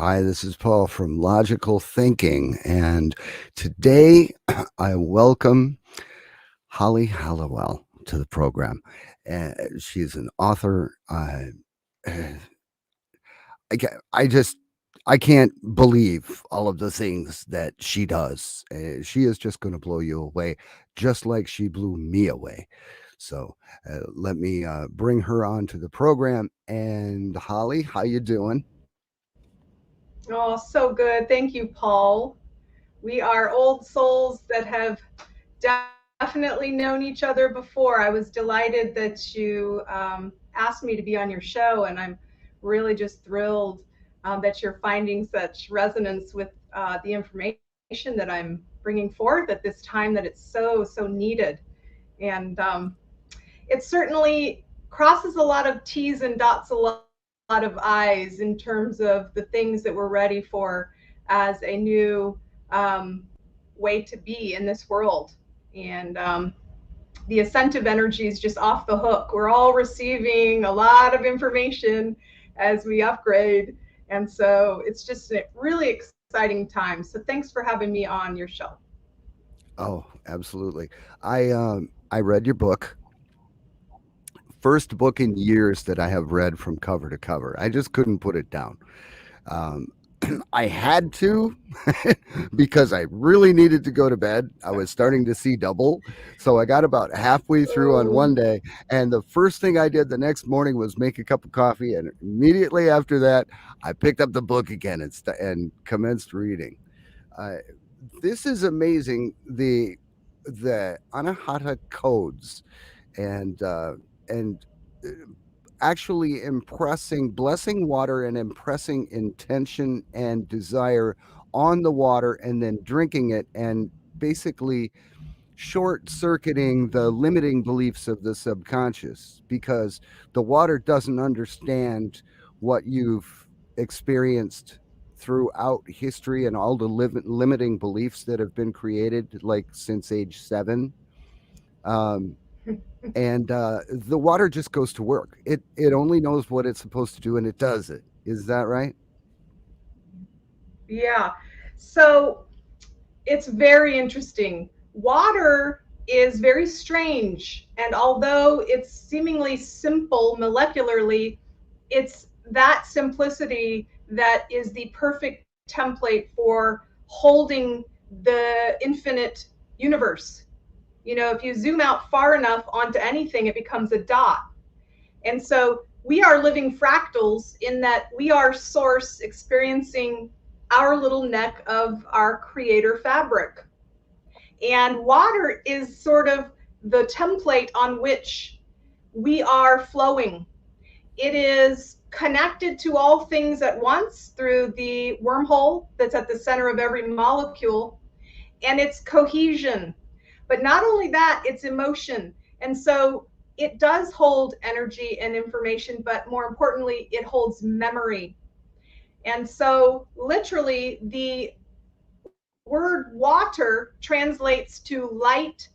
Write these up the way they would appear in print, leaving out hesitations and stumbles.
Hi, this is Paul from Logical Thinking, and today I welcome Holly Hallowell to the program. She's an author. I just I can't believe all of the things that she does. She is just going to blow you away, just like she blew me away. So let me bring her onto the program. And Holly, how you doing? Oh, so good. Thank you, Paul. We are old souls that have definitely known each other before. I was delighted that you asked me to be on your show, and I'm really just thrilled that you're finding such resonance with the information that I'm bringing forth at this time that it's so needed. And it certainly crosses a lot of T's and dots a lot of I's in terms of the things that we're ready for as a new way to be in this world. And the ascensive energy is just off the hook. We're all receiving a lot of information as we upgrade. And so it's just a really exciting time. So thanks for having me on your show. Oh, absolutely. I read your book. First book in years that I have read from cover to cover. I just couldn't put it down. Um, I had to because I really needed to go to bed. I was starting to see double. So I got about halfway through on one Oh, day. And the first thing I did the next morning was make a cup of coffee. And immediately after that, I picked up the book again and commenced reading. Uh, this is amazing. The Anahata codes and and uh, actually impressing blessing water and impressing intention and desire on the water and then drinking it and basically short circuiting the limiting beliefs of the subconscious because the water doesn't understand what you've experienced throughout history and all the limiting beliefs that have been created like since age 7. um, and the water just goes to work. It only knows what it's supposed to do, and it does it. Is that right? yeah. So it's very interesting. Water is very strange, and although it's seemingly simple molecularly, it's that simplicity that is the perfect template for holding the infinite universe. You know, if you zoom out far enough onto anything, it becomes a dot. And so we are living fractals in that we are source experiencing our little neck of our creator fabric. And water is sort of the template on which we are flowing. It is connected to all things at once through the wormhole that's at the center of every molecule, and it's cohesion. But not only that, it's emotion. And so it does hold energy and information, but more importantly, it holds memory. And so, literally, the word water translates to light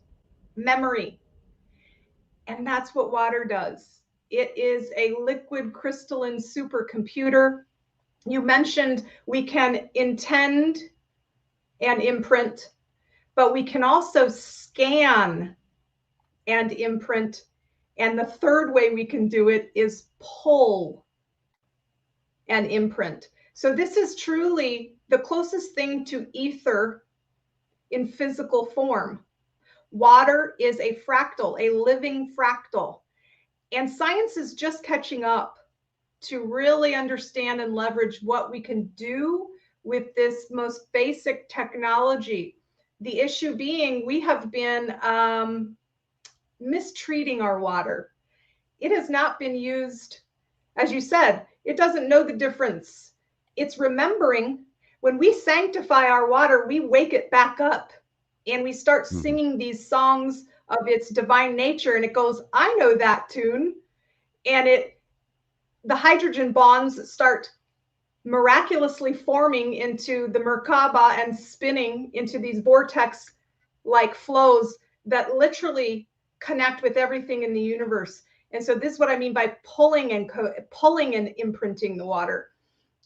memory. And that's what water does. It is a liquid crystalline supercomputer. You mentioned we can intend and imprint, but we can also scan and imprint. And the third way we can do it is pull and imprint. So this is truly the closest thing to ether in physical form. Water is a fractal, a living fractal. And science is just catching up to really understand and leverage what we can do with this most basic technology. The issue being, we have been mistreating our water. It has not been used, as you said, it doesn't know the difference. It's remembering. When we sanctify our water, we wake it back up and we start Mhm. singing these songs of its divine nature. And it goes, I know that tune. And the hydrogen bonds start miraculously forming into the Merkaba and spinning into these vortex like flows that literally connect with everything in the universe. And so this is what I mean by pulling and imprinting the water.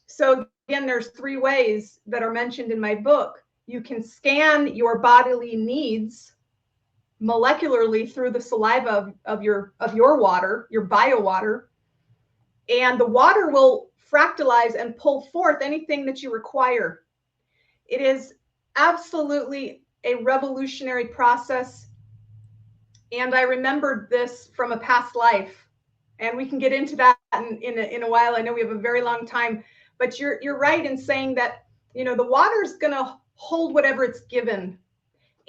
So again, there's 3 ways that are mentioned in my book. You can scan your bodily needs molecularly through the saliva of your water, your bio water, and the water will fractalize and pull forth anything that you require. It is absolutely a revolutionary process, and I remembered this from a past life, and we can get into that in a while. I know we have a very long time, but you're right in saying that, you know, the water is going to hold whatever it's given,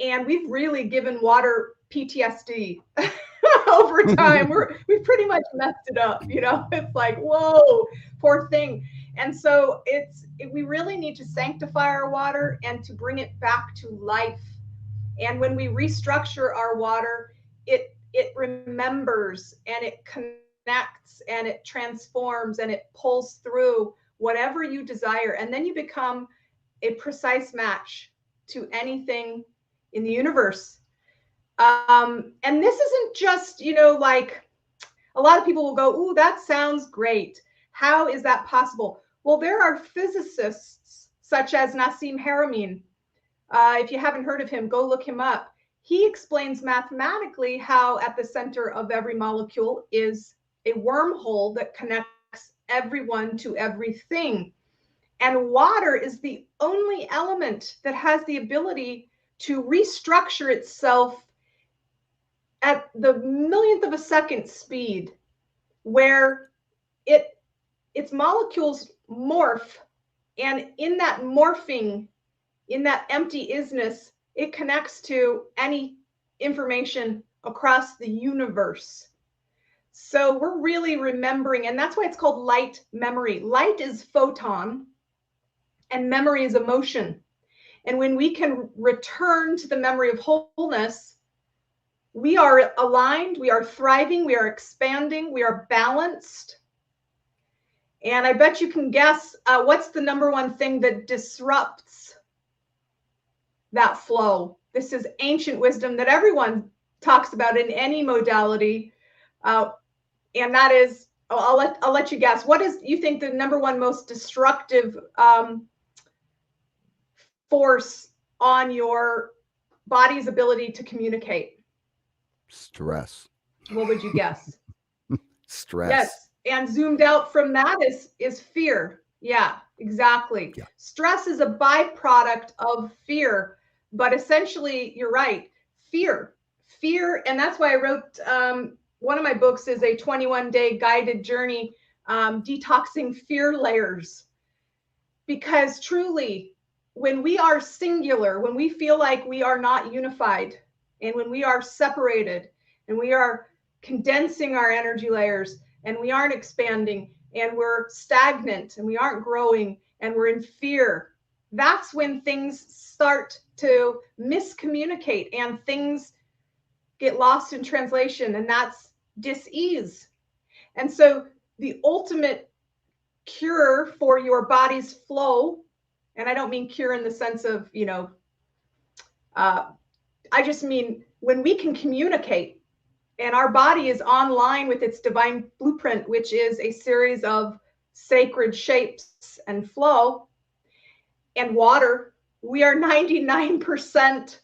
and we've really given water PTSD over time. We pretty much messed it up, you know. It's like, whoa, poor thing. And so we really need to sanctify our water and to bring it back to life. And when we restructure our water, it remembers and it connects and it transforms and it pulls through whatever you desire. And then you become a precise match to anything in the universe. And this isn't just, you know, like a lot of people will go, ooh, that sounds great. How is that possible? Well, there are physicists such as Nassim Haramein. If you haven't heard of him, go look him up. He explains mathematically how at the center of every molecule is a wormhole that connects everyone to everything. And water is the only element that has the ability to restructure itself at the millionth of a second speed, where its molecules morph, and in that morphing, in that empty isness, it connects to any information across the universe. So we're really remembering, and that's why it's called light memory. Light is photon, and memory is emotion. And when we can return to the memory of wholeness, we are aligned, we are thriving, we are expanding, we are balanced. And I bet you can guess what's the number one thing that disrupts that flow. This is ancient wisdom that everyone talks about in any modality. And that is, I'll let you guess. What is, you think, the number one most destructive force on your body's ability to communicate? Stress. What would you guess? Stress. Yes. And zoomed out from that is fear. Yeah, exactly. Yeah. Stress is a byproduct of fear, but essentially, you're right. Fear, and that's why I wrote one of my books is a 21-day guided journey, detoxing fear layers. Because truly, when we are singular, when we feel like we are not unified, and when we are separated, and we are condensing our energy layers, and we aren't expanding, and we're stagnant, and we aren't growing, and we're in fear, that's when things start to miscommunicate and things get lost in translation, and that's dis-ease. And so the ultimate cure for your body's flow, and I don't mean cure in the sense of, you know, I just mean when we can communicate and our body is online with its divine blueprint, which is a series of sacred shapes and flow and water. We are 99%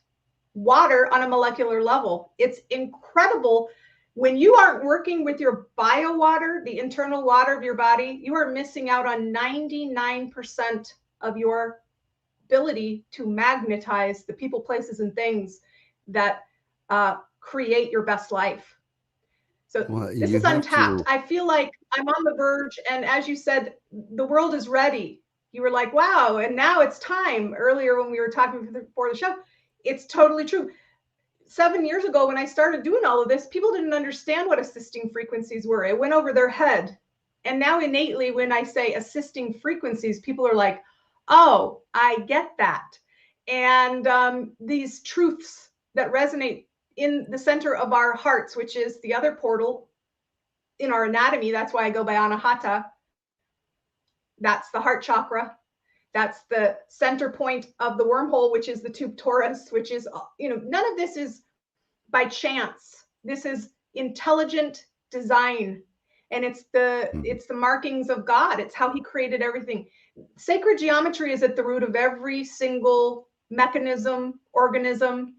water on a molecular level. It's incredible. When you aren't working with your bio water, the internal water of your body, you are missing out on 99% of your ability to magnetize the people, places, and things that create your best life. So this is untapped. I feel like I'm on the verge. And as you said, the world is ready. You were like, wow, and now it's time. Earlier when we were talking before the show, it's totally true. 7 years ago, when I started doing all of this, people didn't understand what assisting frequencies were. It went over their head. And now innately, when I say assisting frequencies, people are like, oh, I get that. And these truths that resonate in the center of our hearts, which is the other portal in our anatomy. That's why I go by Anahata. That's the heart chakra. That's the center point of the wormhole, which is the tube torus, which is, you know, none of this is by chance. This is intelligent design. And it's the markings of God. It's how he created everything. Sacred geometry is at the root of every single mechanism, organism,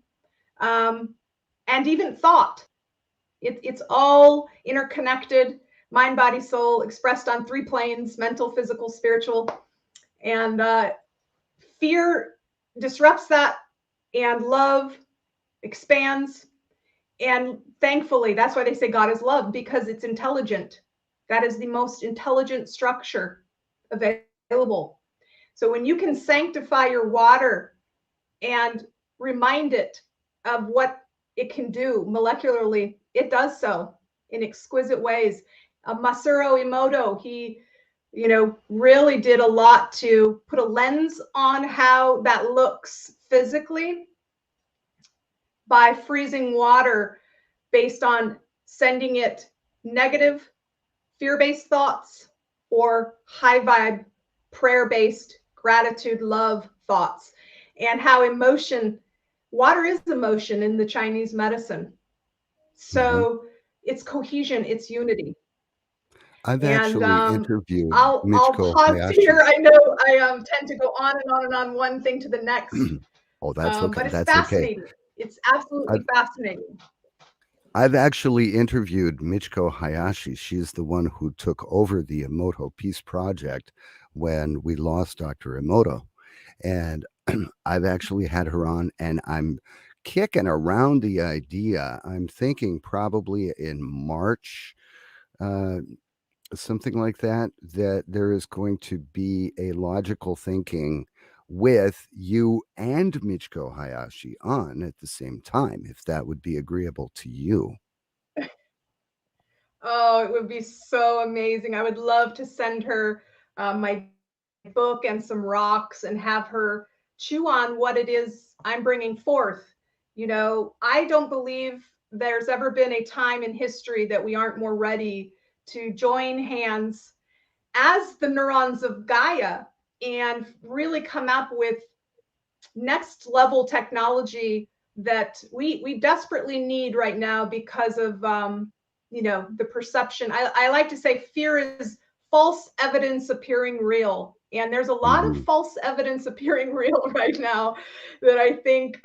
and even thought. It's all interconnected, mind, body, soul, expressed on three planes: mental, physical, spiritual. And fear disrupts that, and love expands. And thankfully, that's why they say God is love, because it's intelligent. That is the most intelligent structure available. So when you can sanctify your water and remind it of what it can do molecularly, it does so in exquisite ways. Masaru Emoto, he really did a lot to put a lens on how that looks physically by freezing water based on sending it negative fear-based thoughts or high vibe prayer-based gratitude love thoughts, and how water is emotion in the Chinese medicine. So it's cohesion, it's unity. I've And actually interviewed I'll Michiko pause Hayashi. here. I know I tend to go on and on and on, one thing to the next, Oh, that's okay. but it's That's okay. fascinating. It's absolutely I've, fascinating. I've actually interviewed Michiko Hayashi. She's the one who took over the Emoto Peace Project when we lost Dr. Emoto. And I've actually had her on, and I'm kicking around the idea. I'm thinking probably in March, uh, something like that, that there is going to be a logical thinking with you and Michiko Hayashi on at the same time, if that would be agreeable to you. Oh, it would be so amazing. I would love to send her my book and some rocks and have her chew on what it is I'm bringing forth. I don't believe there's ever been a time in history that we aren't more ready to join hands as the neurons of Gaia and really come up with next level technology that we desperately need right now because of the perception. I like to say fear is false evidence appearing real, and there's a lot of Hmm. false evidence appearing real right now that I think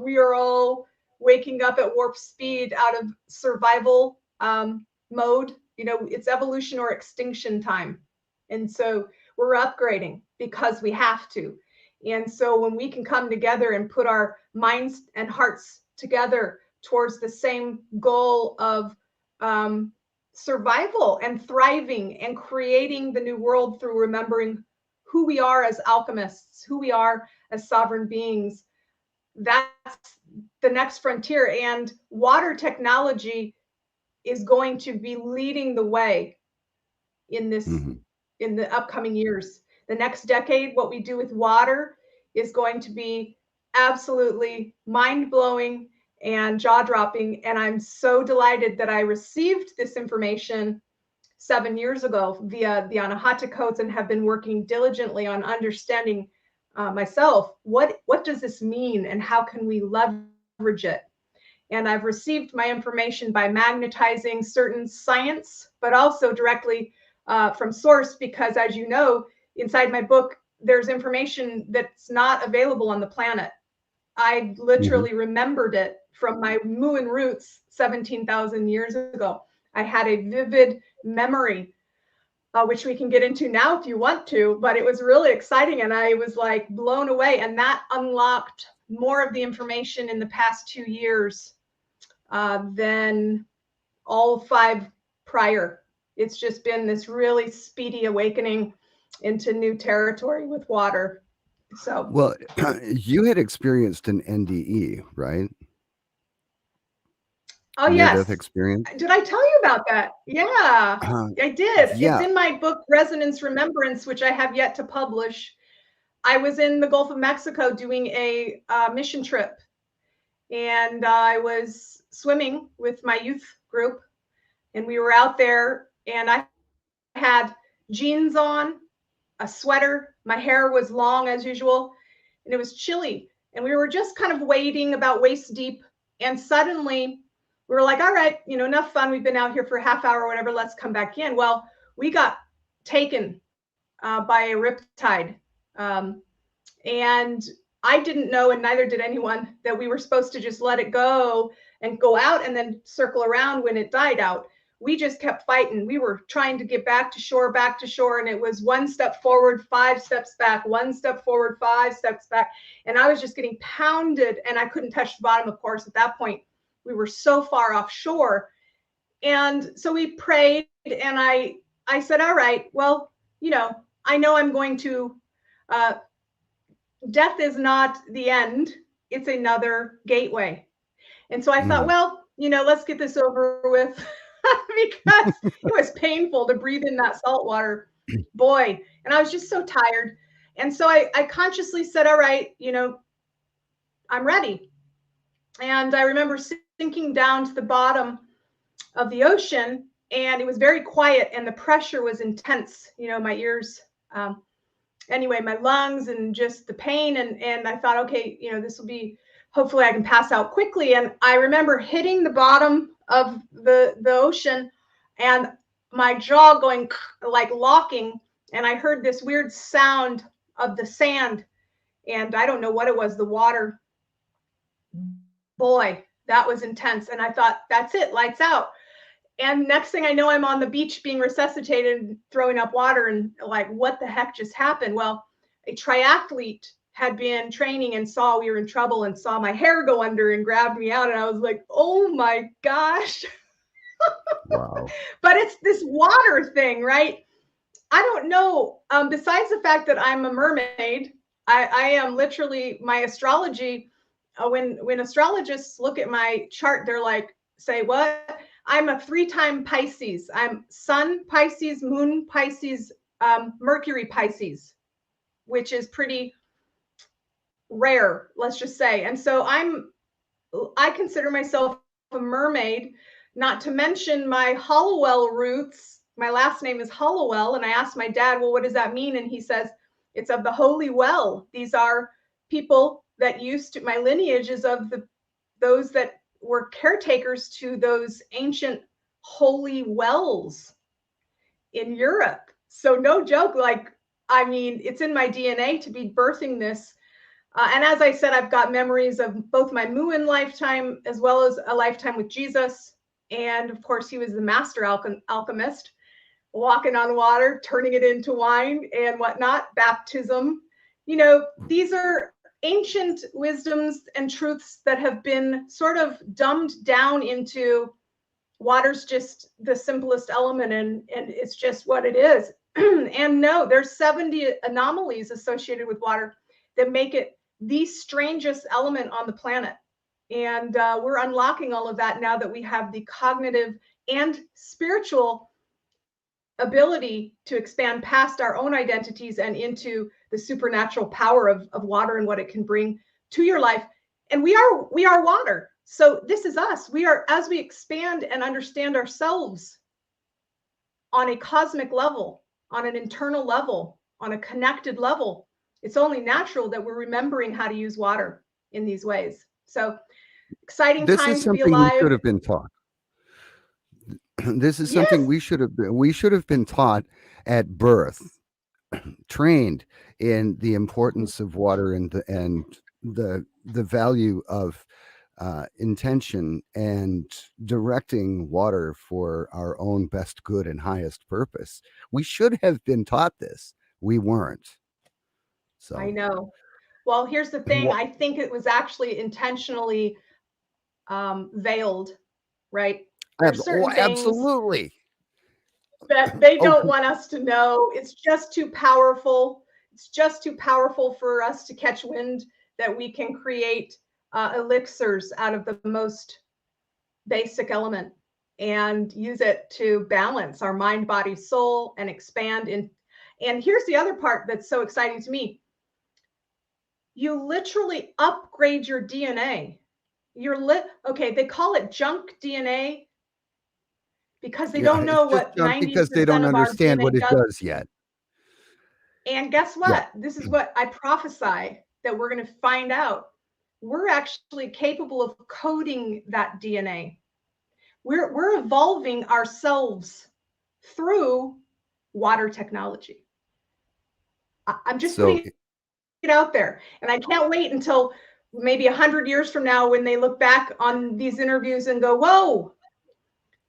we are all waking up at warp speed out of survival mode. It's evolution or extinction time, and so we're upgrading because we have to. And so when we can come together and put our minds and hearts together towards the same goal of survival and thriving and creating the new world through remembering who we are as alchemists, who we are as sovereign beings, that's the next frontier. And water technology is going to be leading the way in this Hmm. in the upcoming years. The next decade, what we do with water is going to be absolutely mind-blowing and jaw-dropping. And I'm so delighted that I received this information 7 years ago via the Anahata codes and have been working diligently on understanding myself. What does this mean and how can we leverage it? And I've received my information by magnetizing certain science, but also directly from source, because as you know, inside my book, there's information that's not available on the planet. I Hmm. literally remembered it from my Muin roots 17,000 years ago. I had a vivid memory, which we can get into now if you want to, but it was really exciting and I was like blown away. And that unlocked more of the information in the past 2 years than all 5 prior. It's just been this really speedy awakening into new territory with water. So, Well, you had experienced an NDE, right? oh, Near death yes. experience. Did I tell you about that? Yeah, I did. It's Yeah. in my book, Resonance Remembrance, which I have yet to publish. I was in the Gulf of Mexico doing a mission trip, and I was swimming with my youth group, and we were out there, and I had jeans on, a sweater. My hair was long as usual, and it was chilly. And we were just kind of wading about waist deep. And suddenly we were like, all right, enough fun. We've been out here for a half hour or whatever. Let's come back in. Well, we got taken by a riptide. Um, and I didn't know, and neither did anyone, that we were supposed to just let it go and go out and then circle around when it died out. We just kept fighting. We were trying to get back to shore, and it was one step forward, 5 steps back, one step forward, 5 steps back. And I was just getting pounded, and I couldn't touch the bottom, of course, at that point. We were so far offshore. And so we prayed, and I said, all right, well, I know I'm going to, death is not the end, it's another gateway. And so I thought, well, let's get this over with because it was painful to breathe in that salt water. Boy, and I was just so tired. And so I consciously said, all right, I'm ready. And I remember sinking down to the bottom of the ocean, and it was very quiet, and the pressure was intense, my ears, anyway, my lungs, and just the pain. And I thought, okay, this will be, hopefully I can pass out quickly. And I remember hitting the bottom of the ocean and my jaw going like locking. And I heard this weird sound of the sand. And I don't know what it was, the water. Boy, that was intense. And I thought, that's it, lights out. And next thing I know, I'm on the beach being resuscitated, throwing up water, and like, what the heck just happened? Well, a triathlete had been training and saw we were in trouble and saw my hair go under and grabbed me out. And I was like, oh my gosh. Wow. But it's this water thing, right? I don't know. Besides the fact that I'm a mermaid, I am literally, my astrology, when astrologists look at my chart, they're like, say what? I'm a 3-time Pisces. I'm Sun Pisces, Moon Pisces, Mercury Pisces, which is pretty rare, let's just say. And so I consider myself a mermaid, not to mention my Hallowell roots. My last name is Hallowell. And I asked my dad, well, what does that mean? And he says, it's of the holy well. These are people that used to, my lineage is of those that were caretakers to those ancient holy wells in Europe. So no joke, it's in my DNA to be birthing this. And as I said, I've got memories of both my Muin lifetime as well as a lifetime with Jesus. And of course, he was the master alchemist, walking on water, turning it into wine and whatnot, baptism. These are ancient wisdoms and truths that have been sort of dumbed down into water's just the simplest element, and it's just what it is. And no, there's 70 anomalies associated with water that make it the strangest element on the planet. And we're unlocking all of that now that we have the cognitive and spiritual ability to expand past our own identities and into the supernatural power of water and what it can bring to your life. And we are water. So this is us. We are, as we expand and understand ourselves on a cosmic level, on an internal level, on a connected level, it's only natural that we're remembering how to use water in these ways. So exciting This time is to be something we alive. should have been taught. This is something we should have been taught at birth, trained in the importance of water and the value of intention and directing water for our own best good and highest purpose. We should have been taught this. We weren't. So I know. Well, here's the thing. I think it was actually intentionally veiled, right? There's certain things absolutely that they don't want us to know. It's just too powerful. It's just too powerful for us to catch wind that we can create elixirs out of the most basic element and use it to balance our mind, body, soul, and expand in. And here's the other part that's so exciting to me. You literally upgrade your DNA. Okay, they call it junk DNA because they don't know what 90% because they don't understand what it does yet. And guess what? This is what I prophesy that we're going to find out. We're actually capable of coding that DNA. we're evolving ourselves through water technology. I'm just So putting it out there, and I can't wait until maybe 100 years from now when they look back on these interviews and go, whoa,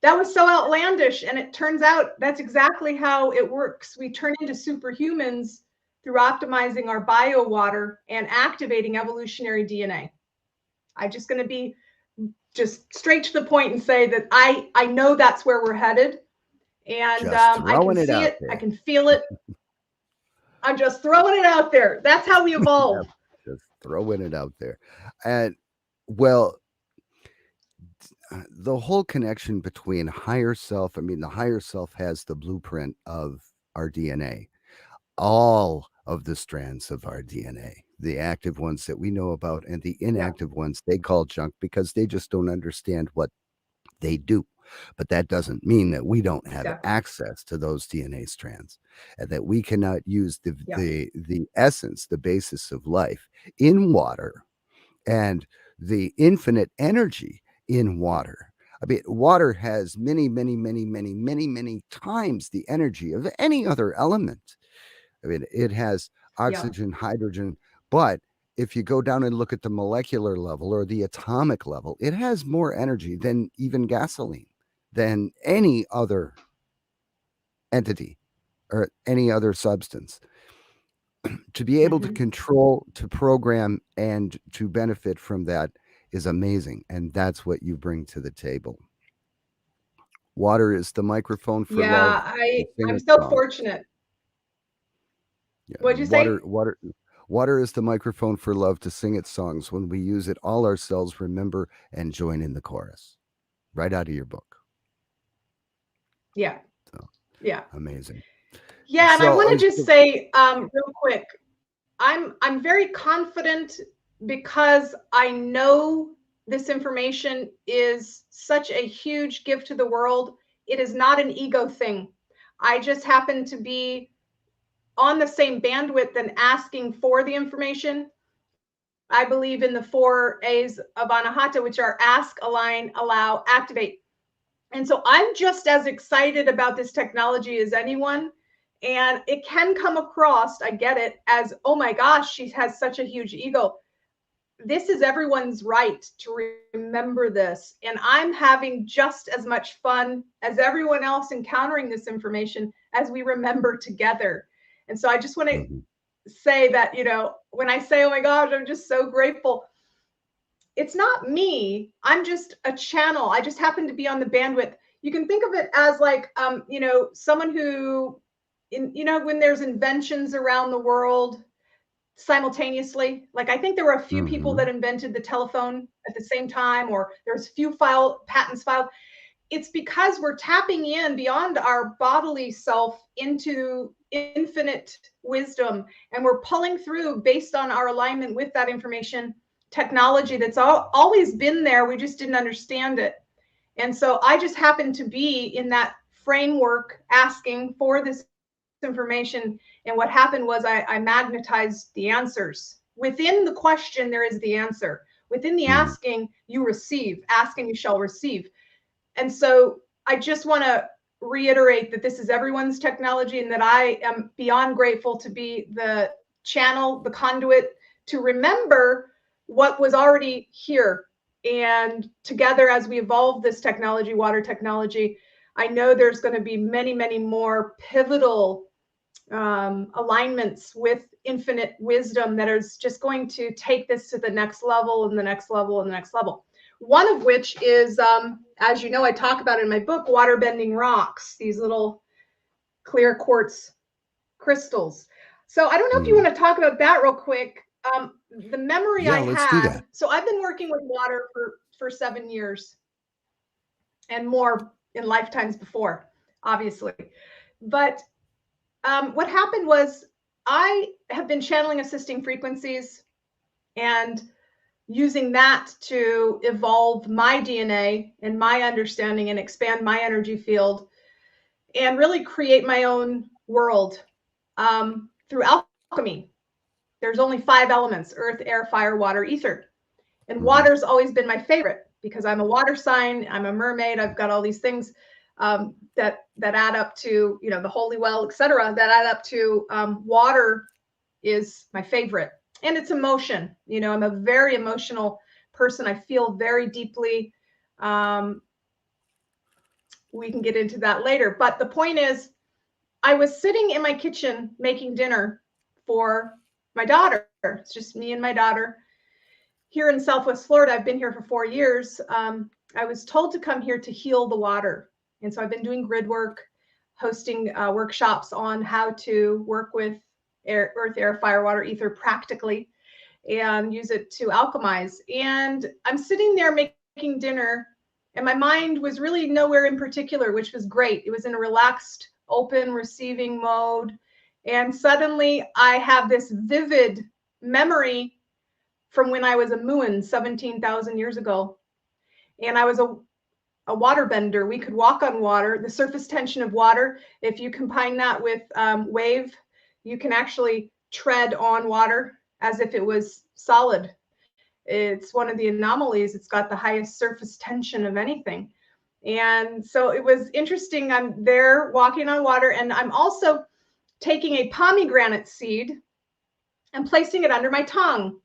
that was so outlandish. And it turns out that's exactly how it works. We turn into superhumans through optimizing our bio water and activating evolutionary DNA. I'm just going to be just straight to the point and say that I know that's where we're headed. And just I can throwing it see out it. I there. can feel it. I'm just throwing it out there. That's how we Yeah, evolve. just throwing it out there. And well, the whole connection between higher self, I mean, the higher self has the blueprint of our DNA, all of the strands of our DNA, the active ones that we know about and the Yeah. inactive ones they call junk because they just don't understand what they do. But that doesn't mean that we don't have Exactly. access to those DNA strands and that we cannot use Yeah. the essence, the basis of life in water and the infinite energy in water. I mean, water has many, many, many, many, many, many times the energy of any other element. I mean, it has Yeah. oxygen, hydrogen, but if you go down and look at the molecular level or the atomic level, it has more energy than even gasoline, than any other entity or any other substance. To be able to Mm-hmm. control, to program, and to benefit from that is amazing. And that's what you bring to the table. Water is the microphone for love Yeah. to sing I'm its so songs. fortunate. Yeah, What'd you say? water is the microphone for love to sing its songs. When we use it, all ourselves remember and join in the chorus. Right out of your book. Yeah. So Yeah. amazing. Yeah. And I So, want to just say real quick, I'm very confident because I know this information is such a huge gift to the world. It is not an ego thing. I just happen to be on the same bandwidth and asking for the information. I believe in the 4 A's of Anahata, which are ask, align, allow, activate. And so I'm just as excited about this technology as anyone. And it can come across, I get it, as, oh my gosh, she has such a huge ego. This is everyone's right to remember this. And I'm having just as much fun as everyone else encountering this information as we remember together. And so I just want to mhm, say that, when I say, oh my gosh, I'm just so grateful, it's not me. I'm just a channel. I just happen to be on the bandwidth. You can think of it as like, someone who, when there's inventions around the world simultaneously. Like I think there were a few people that mhm, invented the telephone at the same time, or there's few patents filed. It's because we're tapping in beyond our bodily self into infinite wisdom, and we're pulling through based on our alignment with that information technology that's always been there. We just didn't understand it. And so I just happened to be in that framework asking for this information. And what happened was I magnetized the answers. Within the question, there is the answer. Within the mhm, asking, you receive. Ask and you shall receive. And so I just want to reiterate that this is everyone's technology and that I am beyond grateful to be the channel, the conduit to remember what was already here. And together, as we evolve this technology, water technology, I know there's going to be many, many more pivotal alignments with infinite wisdom that is just going to take this to the next level and the next level and the next level. One of which is, as you know, I talk about in my book, water bending rocks, these little clear quartz crystals. So I don't know if you mhm. want to talk about that real quick. The memory Yeah, I let's do had, that. so I've been working with water for 7 years and more in lifetimes before, obviously. But what happened was I have been channeling assisting frequencies and using that to evolve my DNA and my understanding and expand my energy field and really create my own world through alchemy. There's only 5 elements: earth, air, fire, water, ether. And Mhm, water's always been my favorite. because I'm a water sign, I'm a mermaid, I've got all these things that add up to, you know, the holy well, etc., that add up to water is my favorite. And it's emotion. You know, I'm a very emotional person. I feel very deeply. We can get into that later. But the point is, I was sitting in my kitchen making dinner for my daughter. It's just me and my daughter here in Southwest Florida. I've been here for 4 years. I was told to come here to heal the water. And so I've been doing grid work, hosting workshops on how to work with earth, air, fire, water, ether practically and use it to alchemize. And I'm sitting there making dinner, and my mind was really nowhere in particular, which was great. It was in a relaxed, open, receiving mode. And suddenly I have this vivid memory from when I was a Muin 17,000 years ago. And I was a waterbender. We could walk on water. The surface tension of water, if you combine that with wave, you can actually tread on water as if it was solid. It's one of the anomalies. It's got the highest surface tension of anything. And so it was interesting. I'm there walking on water, and I'm also taking a pomegranate seed and placing it under my tongue.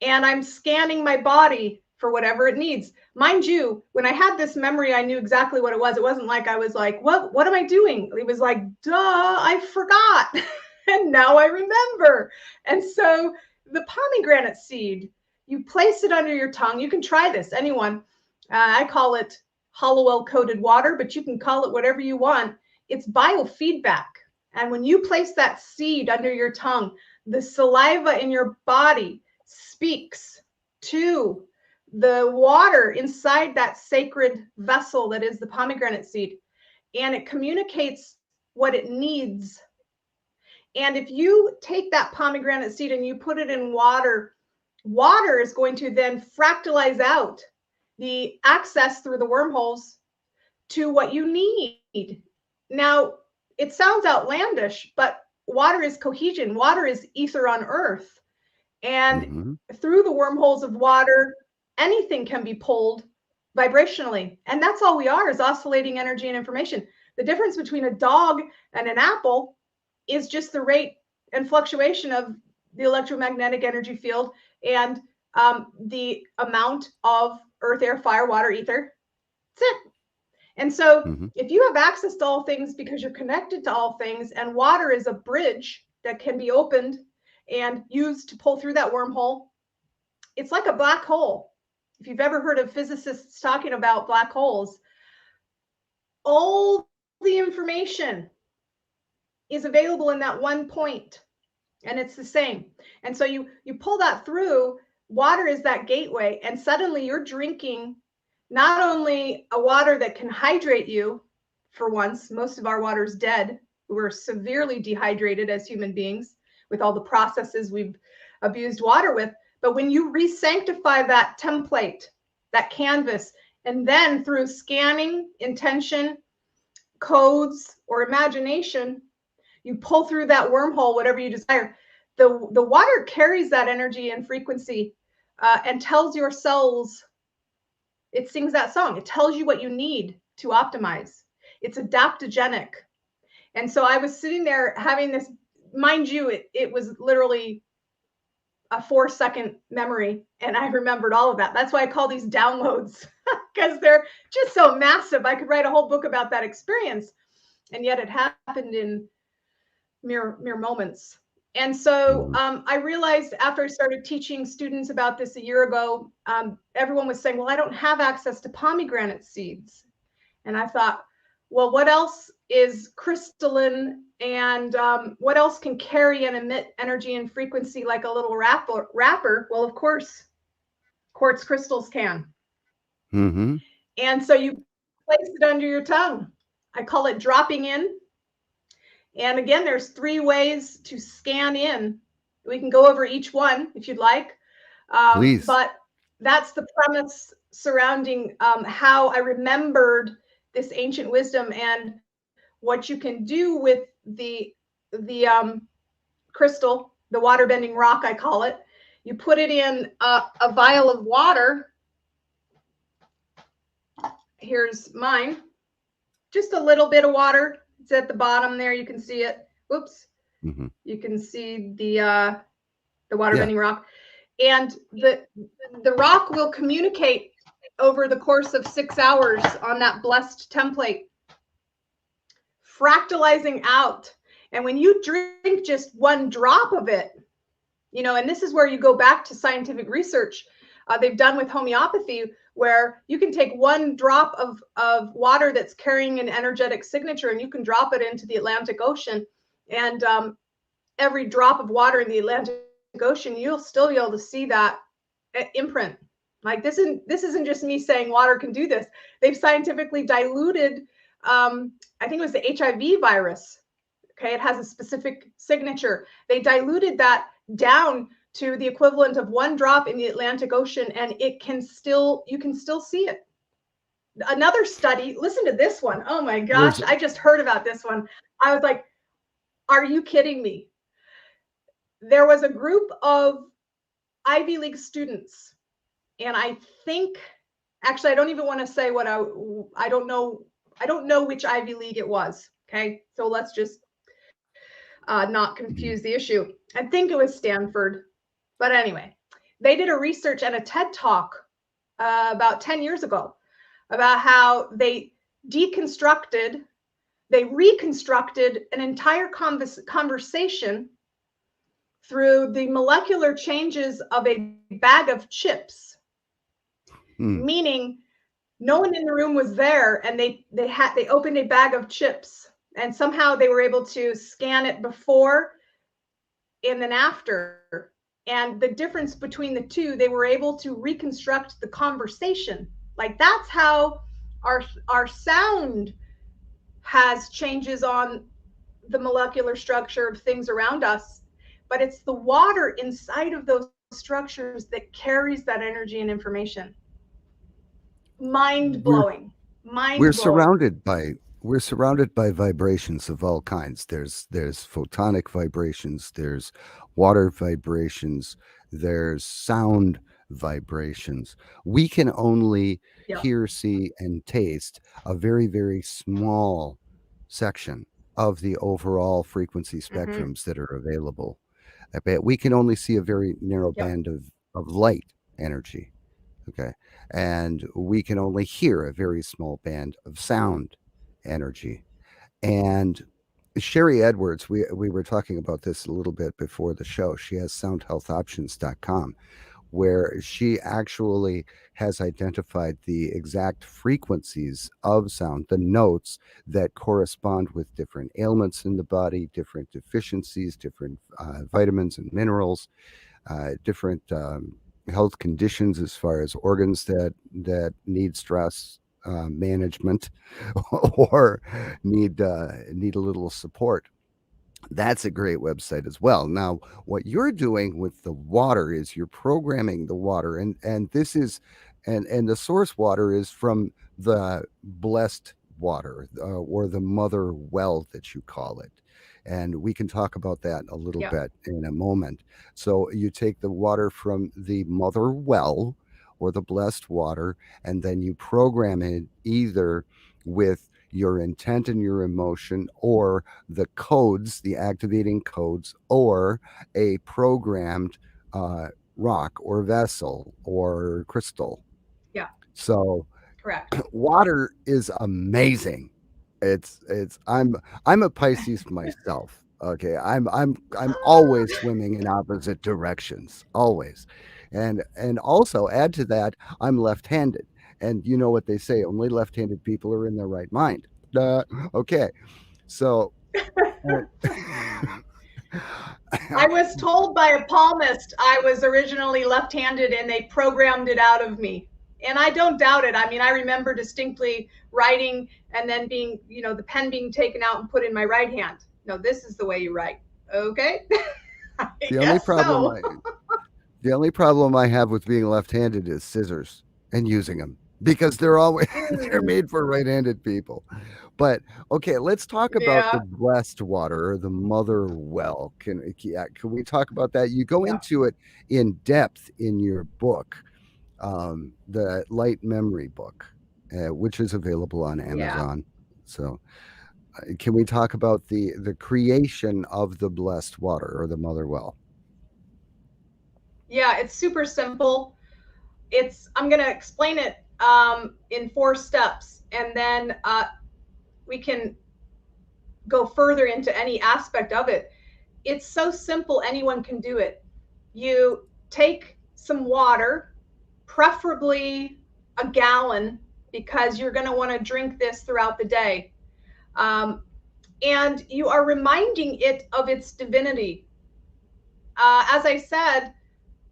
And I'm scanning my body for whatever it needs. Mind you, when I had this memory, I knew exactly what it was. It wasn't like I was like, what am I doing? It was like, duh, I forgot. And now I remember. And so the pomegranate seed, you place it under your tongue. You can try this, anyone. I call it Hallowell coated water, but you can call it whatever you want. It's biofeedback. And when you place that seed under your tongue, the saliva in your body speaks to the water inside that sacred vessel that is the pomegranate seed, and it communicates what it needs. And if you take that pomegranate seed and you put it in water, water is going to then fractalize out the access through the wormholes to what you need. Now, it sounds outlandish, but water is cohesion. Water is ether on earth. And through the wormholes of water, anything can be pulled vibrationally. And that's all we are, is oscillating energy and information. The difference between a dog and an apple is just the rate and fluctuation of the electromagnetic energy field and the amount of earth, air, fire, water, ether. That's it. And so if you have access to all things because you're connected to all things, and water is a bridge that can be opened and used to pull through that wormhole, it's like a black hole. If you've ever heard of physicists talking about black holes, all the information is available in that one point, and it's the same. And so you pull that through. Water is that gateway, and suddenly you're drinking not only a water that can hydrate you. For once, most of our water is dead. We're severely dehydrated as human beings with all the processes we've abused water with. But when you re-sanctify that template, that canvas, and then through scanning, intention, codes, or imagination, you pull through that wormhole, whatever you desire, the water carries that energy and frequency and tells your cells, it sings that song. It tells you what you need to optimize. It's adaptogenic. And so I was sitting there having this, mind you, it was literally a 4-second memory, and I remembered all of that. That's why I call these downloads, because they're just so massive. I could write a whole book about that experience, and yet it happened in mere moments. And so I realized after I started teaching students about this a year ago, everyone was saying, well, I don't have access to pomegranate seeds. And I thought, well, what else is crystalline, and what else can carry and emit energy and frequency like a little wrapper? Well, of course, quartz crystals can. And so you place it under your tongue. I call it dropping in. And again, there's 3 ways to scan in. We can go over each one if you'd like. Please. But that's the premise surrounding how I remembered this ancient wisdom and what you can do with the crystal, the water bending rock, I call it. You put it in a vial of water, here's mine. Just a little bit of water. It's at the bottom there. You can see it. Whoops. Hmm. You can see the water Yeah. bending rock, and the rock will communicate over the course of 6 hours on that blessed template, fractalizing out. And when you drink just one drop of it, and this is where you go back to scientific research they've done with homeopathy, where you can take one drop of water that's carrying an energetic signature and you can drop it into the Atlantic Ocean. And every drop of water in the Atlantic Ocean, you'll still be able to see that imprint. Like this isn't just me saying water can do this. They've scientifically diluted, I think it was the HIV virus. Okay, it has a specific signature. They diluted that down to the equivalent of one drop in the Atlantic Ocean, and you can still see it. Another study, listen to this one. Oh my gosh, Where's I just heard about this one. I was like, are you kidding me? There was a group of Ivy League students, and I think, actually, I don't even want to say what I don't know which Ivy League it was. Okay, so let's just not confuse the issue. I think it was Stanford, but anyway, they did a research and a TED talk about 10 years ago about how they reconstructed an entire conversation through the molecular changes of a bag of chips, meaning no one in the room was there, and they opened a bag of chips, and somehow they were able to scan it before and then after. And the difference between the two, they were able to reconstruct the conversation. Like, that's how our sound has changes on the molecular structure of things around us, but it's the water inside of those structures that carries that energy and information. Mind we're blowing. we're Mind blowing. surrounded by we're surrounded by vibrations of all kinds. There's photonic vibrations, there's water vibrations, there's sound vibrations. We can only Yeah. hear, see, and taste a very, very small section of the overall frequency Mm-hmm. spectrums that are available. I bet we can only see a very narrow Yep. band of light energy. Okay. And we can only hear a very small band of sound energy. And Sherry Edwards, we were talking about this a little bit before the show. She has soundhealthoptions.com, where she actually has identified the exact frequencies of sound, the notes that correspond with different ailments in the body, different deficiencies, different vitamins and minerals, different health conditions as far as organs that need stress management or need a little support. That's a great website as well. Now, what you're doing with the water is you're programming the water, and this is and the source water is from the blessed water, or the mother well that you call it. And we can talk about that a little Yeah. bit in a moment. So you take the water from the mother well or the blessed water, and then you program it either with your intent and your emotion, or the codes, the activating codes, or a programmed uh, rock or vessel or crystal. Yeah. So Correct. water is amazing. It's I'm a Pisces myself. Okay, I'm always swimming in opposite directions, always, and also add to that, I'm left-handed, and you know what they say: only left-handed people are in their right mind. Okay, so uh, I was told by a palmist I was originally left-handed and they programmed it out of me. And I don't doubt it. I mean, I remember distinctly writing and then being, the pen being taken out and put in my right hand. No, this is the way you write. Okay. I the only guess problem so. I The only problem I have with being left-handed is scissors and using them, because they're always they're Mm, made for right-handed people. But okay, let's talk about the yeah. blessed water or the mother well. Can we talk about that? You go Yeah. into it in depth in your book, the Light Memory book. which is available on Yeah. Amazon. So, can we talk about the creation of the blessed water or the mother well? Yeah, it's super simple. I'm going to explain it in 4 steps, and then we can go further into any aspect of it. It's so simple, anyone can do it. You take some water, preferably a gallon, because you're going to want to drink this throughout the day. Um, and you are reminding it of its divinity. As I said,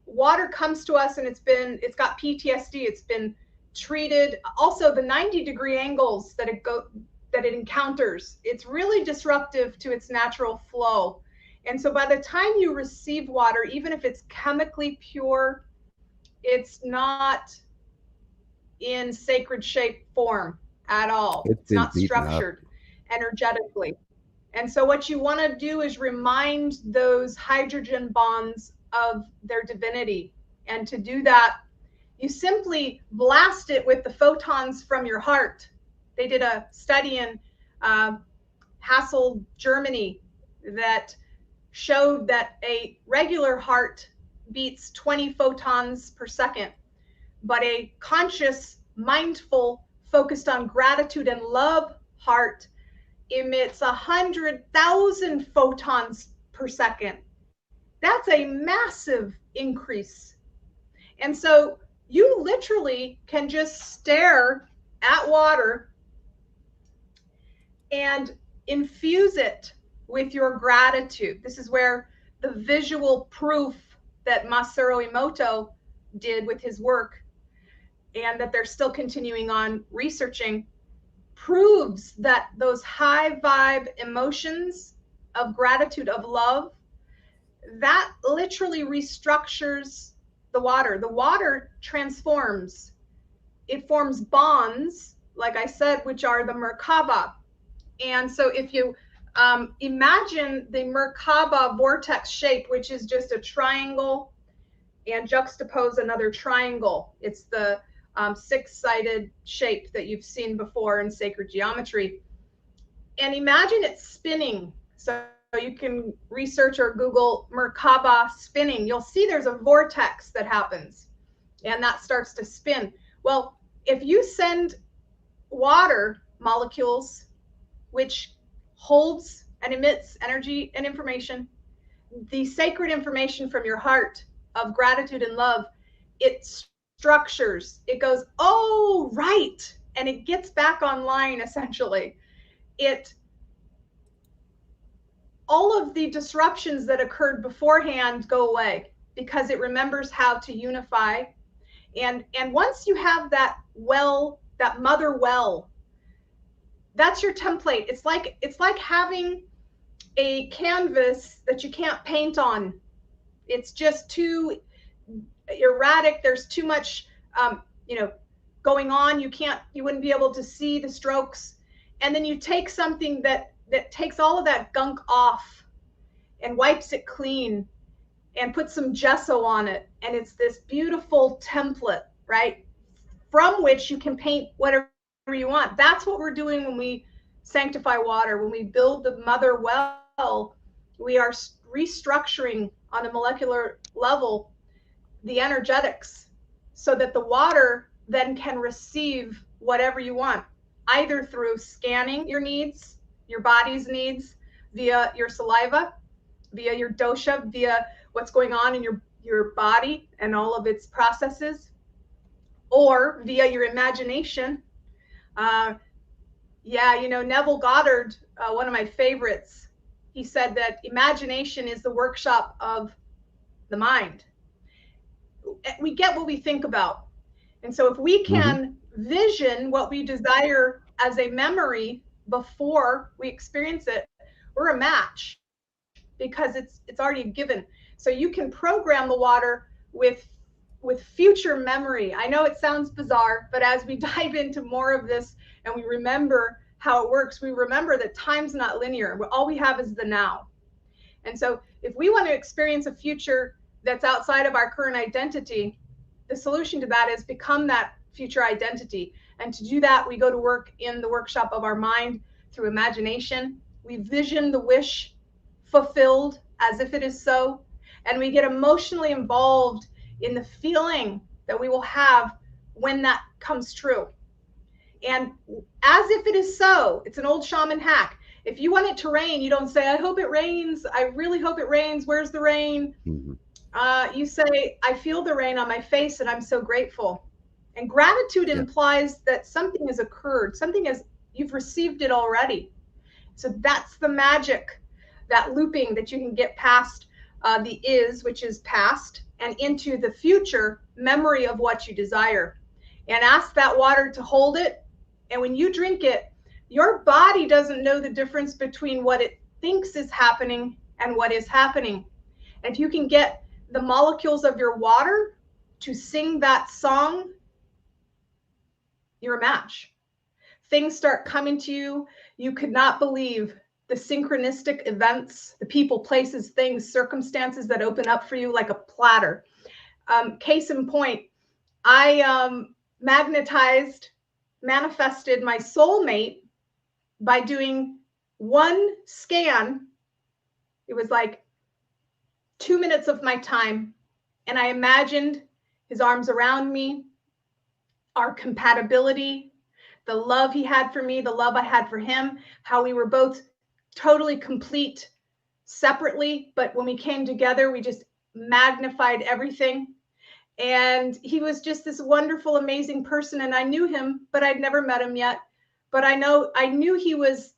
water comes to us and it's got PTSD. It's been treated. Also, the 90-degree angles that it encounters, it's really disruptive to its natural flow. And so by the time you receive water, even if it's chemically pure, it's not in sacred shape form at all. It's It's been not beaten up. structured energetically. And so what you want to do is remind those hydrogen bonds of their divinity. And to do that, you simply blast it with the photons from your heart. They did a study in uh, Hassel, Germany, that showed that a regular heart beats 20 photons per second, but a conscious, mindful, focused on gratitude and love heart emits 100,000 photons per second. That's a massive increase. And so you literally can just stare at water and infuse it with your gratitude. This is where the visual proof that Masaru Emoto did with his work, and that they're still continuing on researching, proves that those high vibe emotions of gratitude, of love, that literally restructures the water. The water transforms. It forms bonds, like I said, which are the Merkaba. And so if you imagine the Merkaba vortex shape, which is just a triangle, and juxtapose another triangle. It's the six-sided shape that you've seen before in sacred geometry. And imagine it spinning. So you can research or Google Merkaba spinning. You'll see there's a vortex that happens, and that starts to spin. Well, if you send water molecules, which holds and emits energy and information, the sacred information from your heart of gratitude and love, it structures. It goes, oh, right. And it gets back online essentially. It All of the disruptions that occurred beforehand go away because it remembers how to unify. And once you have that well, that mother well, that's your template. It's like having a canvas that you can't paint on. It's just too erratic. There's too much, um, you know, going on. You wouldn't be able to see the strokes. And then you take something that takes all of that gunk off and wipes it clean and put some gesso on it. And it's this beautiful template, right? From which you can paint whatever you want. That's what we're doing when we sanctify water. When we build the mother well, we are restructuring on a molecular level the energetics so that the water then can receive whatever you want, either through scanning your needs, your body's needs, via your saliva, via your dosha, via what's going on in your body and all of its processes, or via your imagination. Uh, yeah, Neville Goddard, one of my favorites, he said that imagination is the workshop of the mind. We get what we think about. And so if we Hmm. can vision what we desire as a memory before we experience it, we're a match because it's already given. So you can program the water with future memory. I know it sounds bizarre, but as we dive into more of this and we remember how it works, we remember that time's not linear. All we have is the now. And so if we want to experience a future that's outside of our current identity, the solution to that is become that future identity. And to do that, we go to work in the workshop of our mind through imagination. We vision the wish fulfilled as if it is so. And we get emotionally involved in the feeling that we will have when that comes true. And as if it is so, it's an old shaman hack. If you want it to rain, you don't say, I hope it rains. I really hope it rains. Where's the rain? Mhm. You say, I feel the rain on my face and I'm so grateful. And gratitude Yeah. implies that something has occurred, something has, you've received it already. So that's the magic, that looping that you can get past the is, which is past, and into the future memory of what you desire. And ask that water to hold it. And when you drink it, your body doesn't know the difference between what it thinks is happening and what is happening. And if you can get the molecules of your water to sing that song, you're a match. Things start coming to you. You could not believe the synchronistic events, the people, places, things, circumstances that open up for you like a platter. Case in point, I manifested my soulmate by doing one scan. It was like 2 minutes of my time. And I imagined his arms around me, our compatibility, the love he had for me, the love I had for him, how we were both totally complete separately. But when we came together, we just magnified everything. And he was just this wonderful, amazing person. And I knew him, but I'd never met him yet. But I knew he was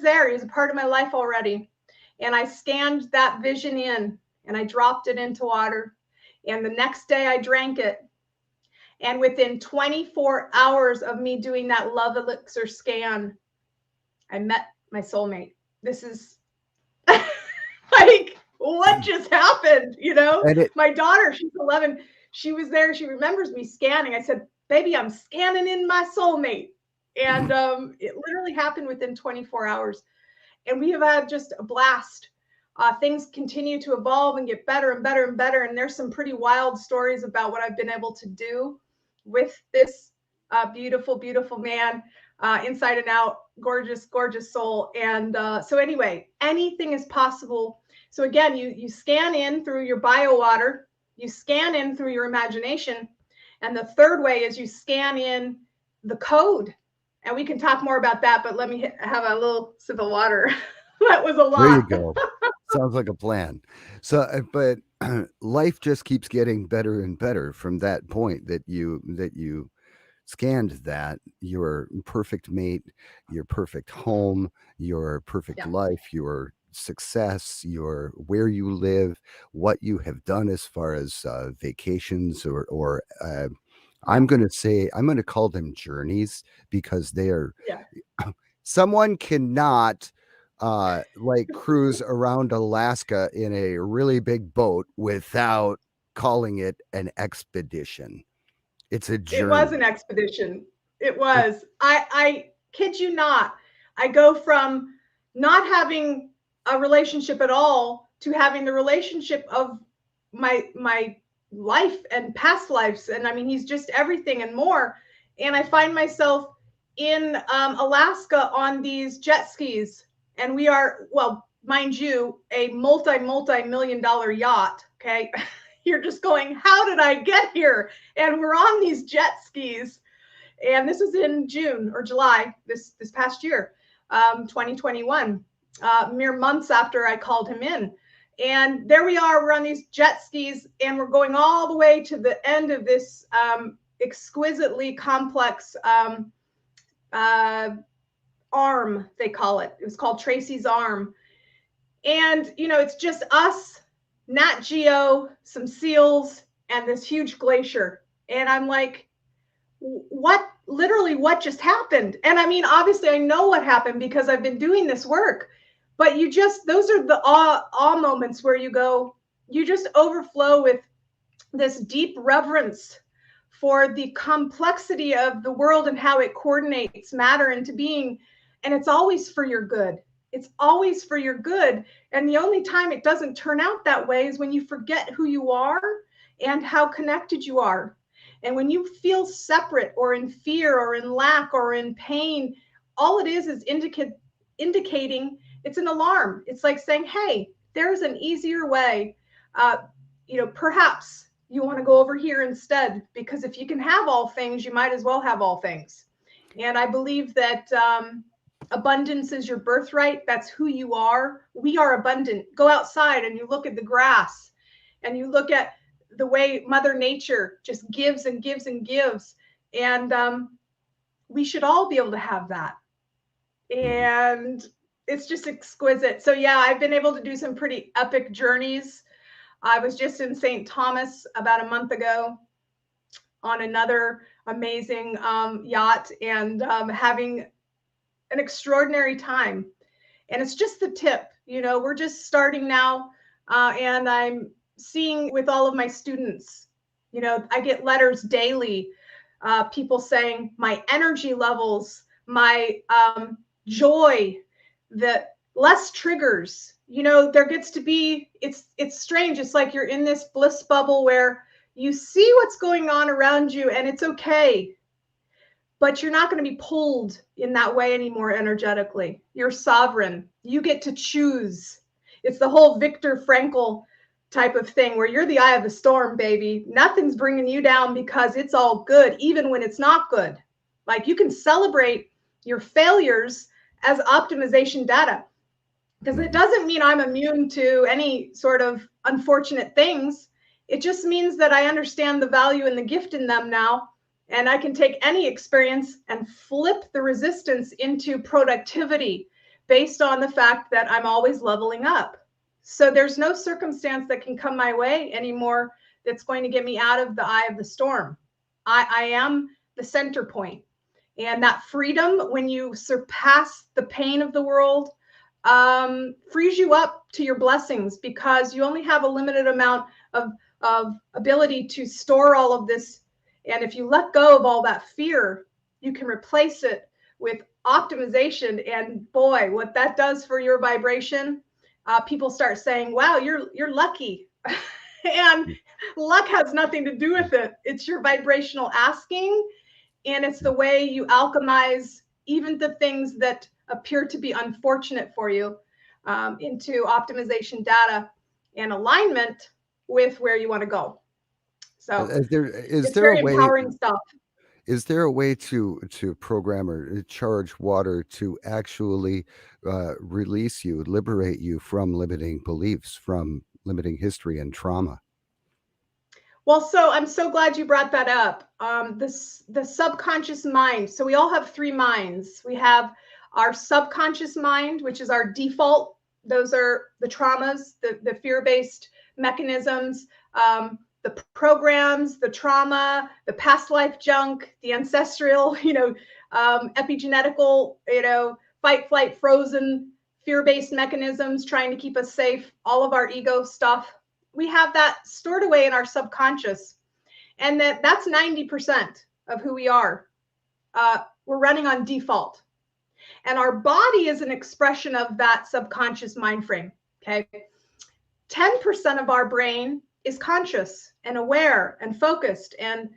there. He was a part of my life already. And I scanned that vision in and I dropped it into water. And the next day I drank it. And within 24 hours of me doing that love elixir scan, I met my soulmate. This is like, what just happened? You know, And it, my daughter, she's 11. She was there. She remembers me scanning. I said, baby, I'm scanning in my soulmate. And it literally happened within 24 hours. And we have had just a blast. Things continue to evolve and get better and better and better. And there's some pretty wild stories about what I've been able to do with this beautiful, beautiful man, inside and out, gorgeous, gorgeous soul. And so anyway, anything is possible. So again, you scan in through your bio water, you scan in through your imagination. And the third way is you scan in the code. And we can talk more about that, but let me have a little sip of water. That was a there you lot. go. Sounds like a plan. So, but life just keeps getting better and better from that point that you scanned that your perfect mate, your perfect home, your perfect Yeah. life, your success, your where you live, what you have done as far as vacations or Yeah. I'm going to call them journeys because they are Yeah. someone cannot like cruise around Alaska in a really big boat without calling it an expedition. It's a It was journey. an expedition. It It, was. I kid you not. I go from not having a relationship at all to having the relationship of my life and past lives. And I mean, he's just everything and more. And I find myself in Alaska on these jet skis, and we are, well, mind you, a multi-million-dollar yacht. Okay, you're just going, how did I get here? And we're on these jet skis, and this was in June or July this past year, 2021, mere months after I called him in. And there we are, we're on these jet skis, and we're going all the way to the end of this exquisitely complex uh, arm, they call it. It was called Tracy's Arm. And, you know, it's just us, Nat Geo, some seals, and this huge glacier. And I'm like, what, literally, what just happened? And I mean, obviously, I know what happened because I've been doing this work. But you just, those are the awe moments where you go, you just overflow with this deep reverence for the complexity of the world and how it coordinates matter into being. And it's always for your good. It's always for your good. And the only time it doesn't turn out that way is when you forget who you are and how connected you are. And when you feel separate or in fear or in lack or in pain, all it is indicating it's an alarm. It's like saying, hey, there's an easier way. Perhaps you want to go over here instead, because if you can have all things, you might as well have all things. And I believe that abundance is your birthright. That's who you are. We are abundant. Go outside and you look at the grass and you look at the way Mother Nature just gives and gives and gives. And we should all be able to have that. And it's just exquisite. So yeah, I've been able to do some pretty epic journeys. I was just in St. Thomas about a month ago on another amazing yacht, and having an extraordinary time. And it's just the tip. We're just starting now, and I'm seeing with all of my students, I get letters daily, people saying my energy levels, my joy, the less triggers. There gets to be, it's strange. It's like you're in this bliss bubble where you see what's going on around you and it's okay, but you're not going to be pulled in that way anymore energetically. You're sovereign. You get to choose. It's the whole Viktor Frankl type of thing where you're the eye of the storm, baby. Nothing's bringing you down because it's all good, even when it's not good. Like, you can celebrate your failures as optimization data, because it doesn't mean I'm immune to any sort of unfortunate things. It just means that I understand the value and the gift in them now. And I can take any experience and flip the resistance into productivity based on the fact that I'm always leveling up. So there's no circumstance that can come my way anymore that's going to get me out of the eye of the storm. I am the center point. And that freedom, when you surpass the pain of the world, frees you up to your blessings, because you only have a limited amount of ability to store all of this. And if you let go of all that fear, you can replace it with optimization. And boy, what that does for your vibration, people start saying, wow, you're lucky. And luck has nothing to do with it. It's your vibrational asking. And it's the way you alchemize even the things that appear to be unfortunate for you into optimization data and alignment with where you want to go. So Is it's there a very way? empowering stuff. Is there a way to program or charge water to actually release you, liberate you from limiting beliefs, from limiting history and trauma? Well, so I'm so glad you brought that up. The subconscious mind. So we all have three minds. We have our subconscious mind, which is our default. Those are the traumas, the fear-based mechanisms, the programs, the trauma, the past life junk, the ancestral, epigenetical, fight, flight, frozen, fear-based mechanisms trying to keep us safe, all of our ego stuff. We have that stored away in our subconscious, and that's 90% of who we are. We're running on default, and our body is an expression of that subconscious mind frame. Okay, 10% of our brain is conscious and aware and focused, and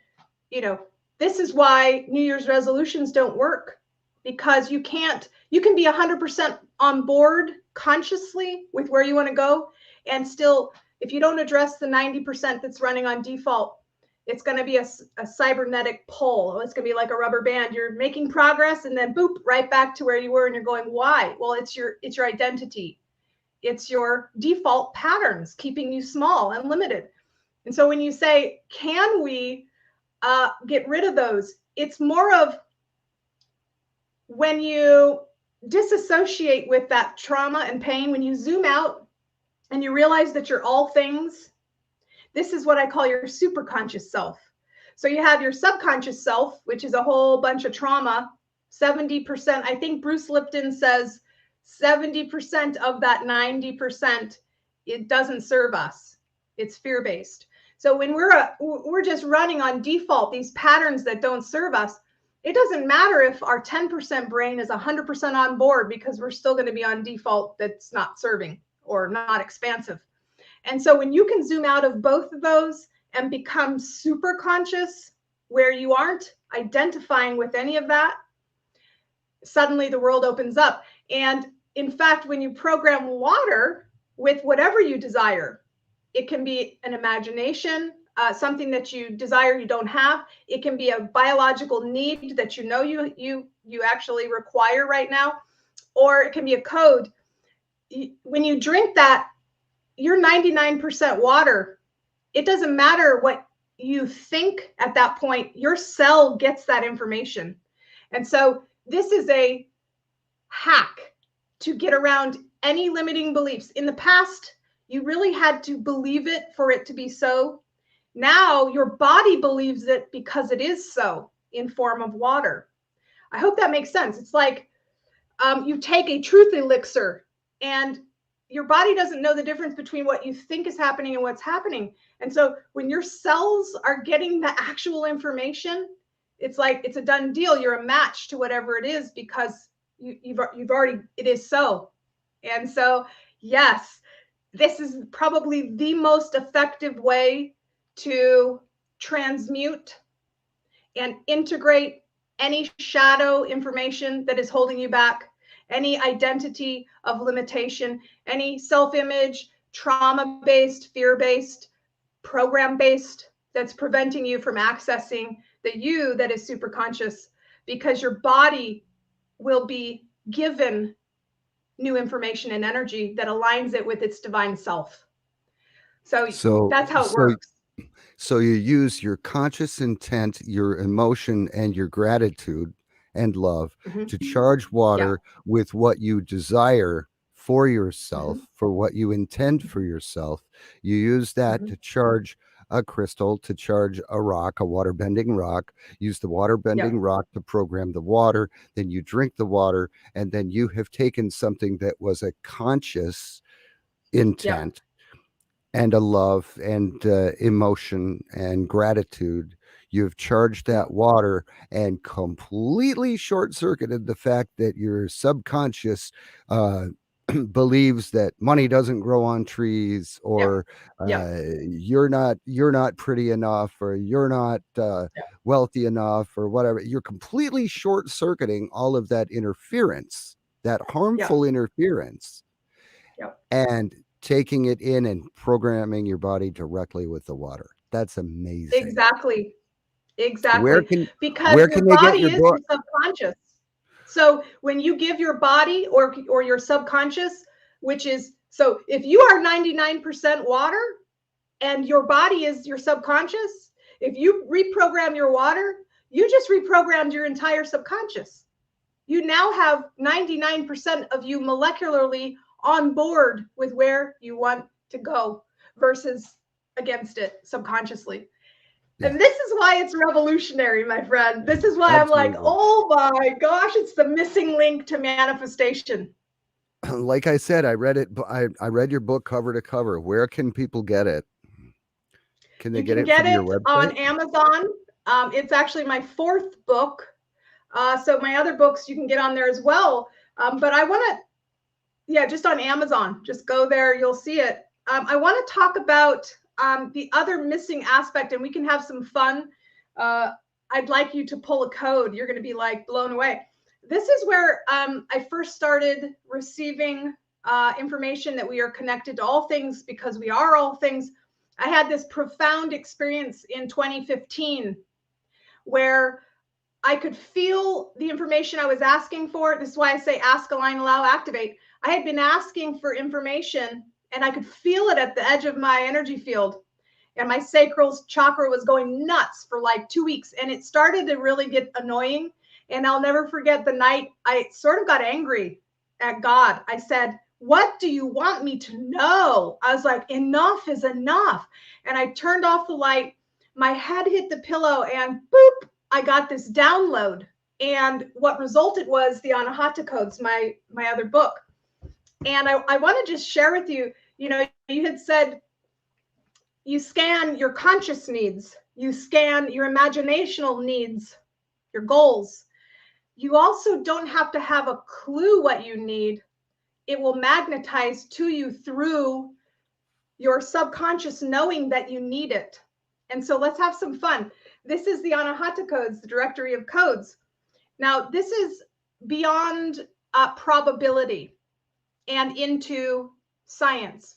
this is why New Year's resolutions don't work, because you can be 100% on board consciously with where you want to go, and still, if you don't address the 90% that's running on default, it's going to be a cybernetic pull. It's going to be like a rubber band. You're making progress and then boop, right back to where you were, and you're going, why? Well, it's your identity. It's your default patterns keeping you small and limited. And so when you say, can we get rid of those? It's more of when you disassociate with that trauma and pain, when you zoom out and you realize that you're all things. This is what I call your superconscious self. So you have your subconscious self, which is a whole bunch of trauma. 70%, I think Bruce Lipton says 70% of that 90%, it doesn't serve us. It's fear-based. So when we're just running on default, these patterns that don't serve us, it doesn't matter if our 10% brain is 100% on board, because we're still going to be on default that's not serving or not expansive. And so when you can zoom out of both of those and become super conscious, where you aren't identifying with any of that, suddenly the world opens up. And in fact, when you program water with whatever you desire, it can be an imagination, something that you desire you don't have. It can be a biological need that you know you actually require right now, or it can be a code. When you drink that, you're 99% water. It doesn't matter what you think at that point, your cell gets that information. And so this is a hack to get around any limiting beliefs. In the past, you really had to believe it for it to be so. Now your body believes it because it is so in form of water. I hope that makes sense. It's like you take a truth elixir and your body doesn't know the difference between what you think is happening and what's happening. And so when your cells are getting the actual information, it's like it's a done deal. You're a match to whatever it is because you've already, it is so. And so, yes, this is probably the most effective way to transmute and integrate any shadow information that is holding you back, any identity of limitation, any self-image, trauma-based, fear-based, program-based that's preventing you from accessing the you that is super conscious, because your body will be given new information and energy that aligns it with its divine self. So So, that's how it so, works. so you use your conscious intent, your emotion, and your gratitude and love to Mm-hmm. charge Yeah. water with what you desire for Mm-hmm. yourself, for what you intend for yourself. You use that Mm-hmm. to charge a crystal, to charge a rock, a water bending rock. Use the water Yeah. bending rock to program the water. Then you drink the water, and then you have taken something that was a conscious Yeah. intent and a love and emotion and gratitude. You've charged Yeah. that water and completely short circuited the fact that your subconscious uh, believes that money doesn't grow on trees, Yeah. or Yeah. you're not pretty enough, or you're not wealthy enough, or whatever. You're completely short circuiting all of that interference, that Yeah. harmful interference, Yeah. and taking it in and programming your body directly with the water. That's amazing. Exactly. Where Exactly. can Because where your can they get body your is your book? subconscious. So when you give your body or your subconscious, which is, so if you are 99% water and your body is your subconscious, if you reprogram your water, you just reprogrammed your entire subconscious. You now have 99% of you molecularly on board with where you want to go versus against it subconsciously. Yeah, And this is why it's revolutionary, my friend. This is why I'm like, absolutely. oh my gosh, it's the missing link to manifestation. Like I said, I read it. I read your book cover to cover. Where can people get it? Can they You get can it get from your it website? on Amazon. It's actually my fourth book. So my other books you can get on there as well. But I want to, yeah, just on Amazon. Just go there, you'll see it. I want to talk about the other missing aspect, and we can have some fun. I'd like you to pull a code. You're going to be like blown away. This is where I first started receiving information that we are connected to all things because we are all things. I had this profound experience in 2015 where I could feel the information I was asking for. This is why I say ask, align, allow, activate. I had been asking for information and I could feel it at the edge of my energy field. And my sacral chakra was going nuts for like 2 weeks. And it started to really get annoying. And I'll never forget the night I sort of got angry at God. I said, what do you want me to know? I was like, enough is enough. And I turned off the light. My head hit the pillow and boop, I got this download. And what resulted was the Anahata codes, my other book. And I want to just share with you, you had said you scan your conscious needs, you scan your imaginational needs, your goals. You also don't have to have a clue what you need. It will magnetize to you through your subconscious knowing that you need it. And so let's have some fun. This is the Anahata codes, the directory of codes. Now, this is beyond probability and into science,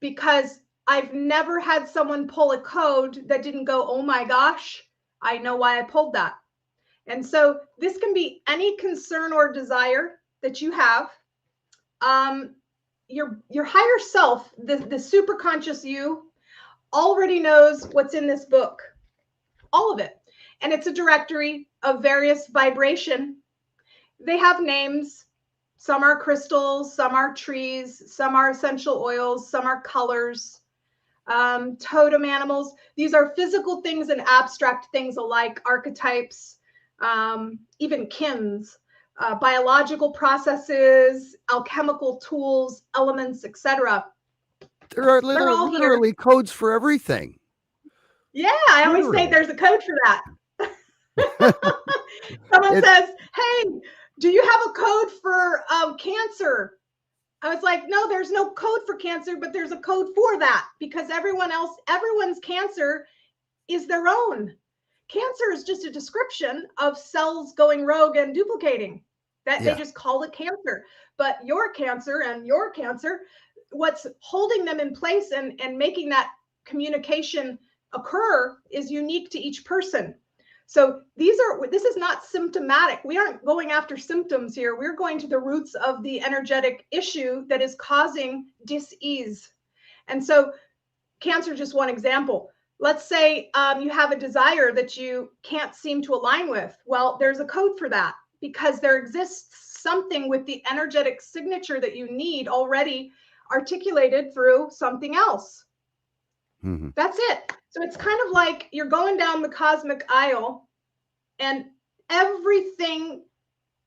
because I've never had someone pull a code that didn't go, oh my gosh, I know why I pulled that. And so this can be any concern or desire that you have. Your higher self, the superconscious you, already knows what's in this book, all of it. And it's a directory of various vibration. They have names. Some are crystals, some are trees, some are essential oils, some are colors, totem animals. These are physical things and abstract things alike, archetypes, even kins, biological processes, alchemical tools, elements, etc. There are They're all here. literally codes for everything. Yeah, I always say there's a code for that. Someone says, hey, do you have a code for cancer? I was like, no, there's no code for cancer, but there's a code for that, because everyone's cancer is their own. Cancer is just a description of cells going rogue and duplicating. That they just call it cancer. But your cancer and your cancer, what's holding them in place and making that communication occur is unique to each person. So this is not symptomatic. We aren't going after symptoms here. We're going to the roots of the energetic issue that is causing dis-ease. And so cancer is just one example. Let's say you have a desire that you can't seem to align with. Well, there's a code for that, because there exists something with the energetic signature that you need already articulated through something else. Mm-hmm. That's it. So it's kind of like you're going down the cosmic aisle, and everything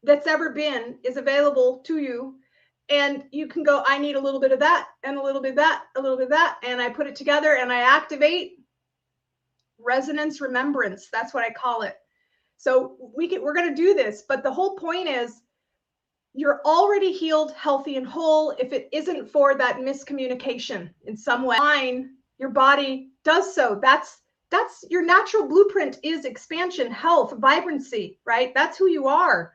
that's ever been is available to you. And you can go, I need a little bit of that, and a little bit of that, a little bit of that. And I put it together and I activate resonance remembrance. That's what I call it. So we're going to do this. But the whole point is, you're already healed, healthy, and whole if it isn't for that miscommunication in some way. Your body does so. That's your natural blueprint, is expansion, health, vibrancy, right? That's who you are.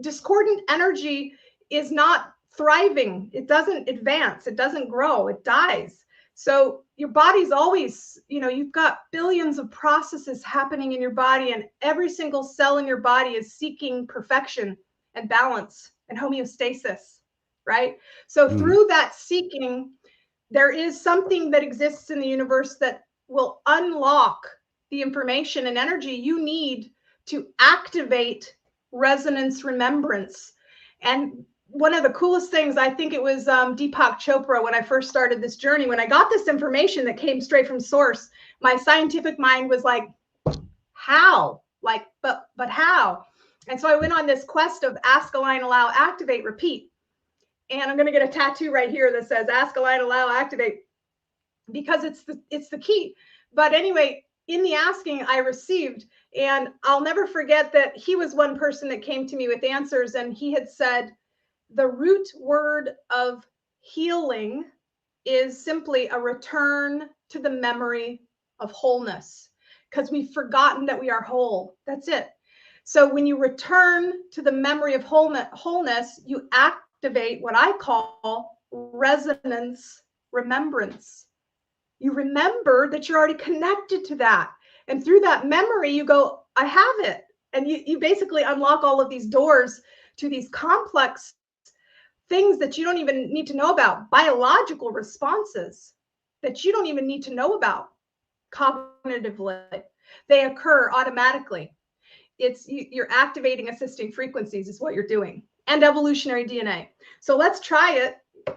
Discordant energy is not thriving. It doesn't advance. It doesn't grow. It dies. So your body's always, you've got billions of processes happening in your body, and every single cell in your body is seeking perfection and balance and homeostasis, right? So through that seeking, there is something that exists in the universe that will unlock the information and energy you need to activate resonance remembrance. And one of the coolest things, I think it was Deepak Chopra, when I first started this journey, when I got this information that came straight from source, my scientific mind was like, how? Like, but how? And so I went on this quest of ask, align, allow, activate, repeat. And I'm going to get a tattoo right here that says ask, align, allow, activate, because it's the key. But anyway, in the asking, I received, and I'll never forget that he was one person that came to me with answers, and he had said, the root word of healing is simply a return to the memory of wholeness, because we've forgotten that we are whole. That's it. So when you return to the memory of wholeness, you activate what I call resonance remembrance. You remember that you're already connected to that. And through that memory, you go, I have it. And you basically unlock all of these doors to these complex things that you don't even need to know about, biological responses that you don't even need to know about cognitively. They occur automatically. You're activating assisting frequencies is what you're doing, and evolutionary DNA. So let's try it.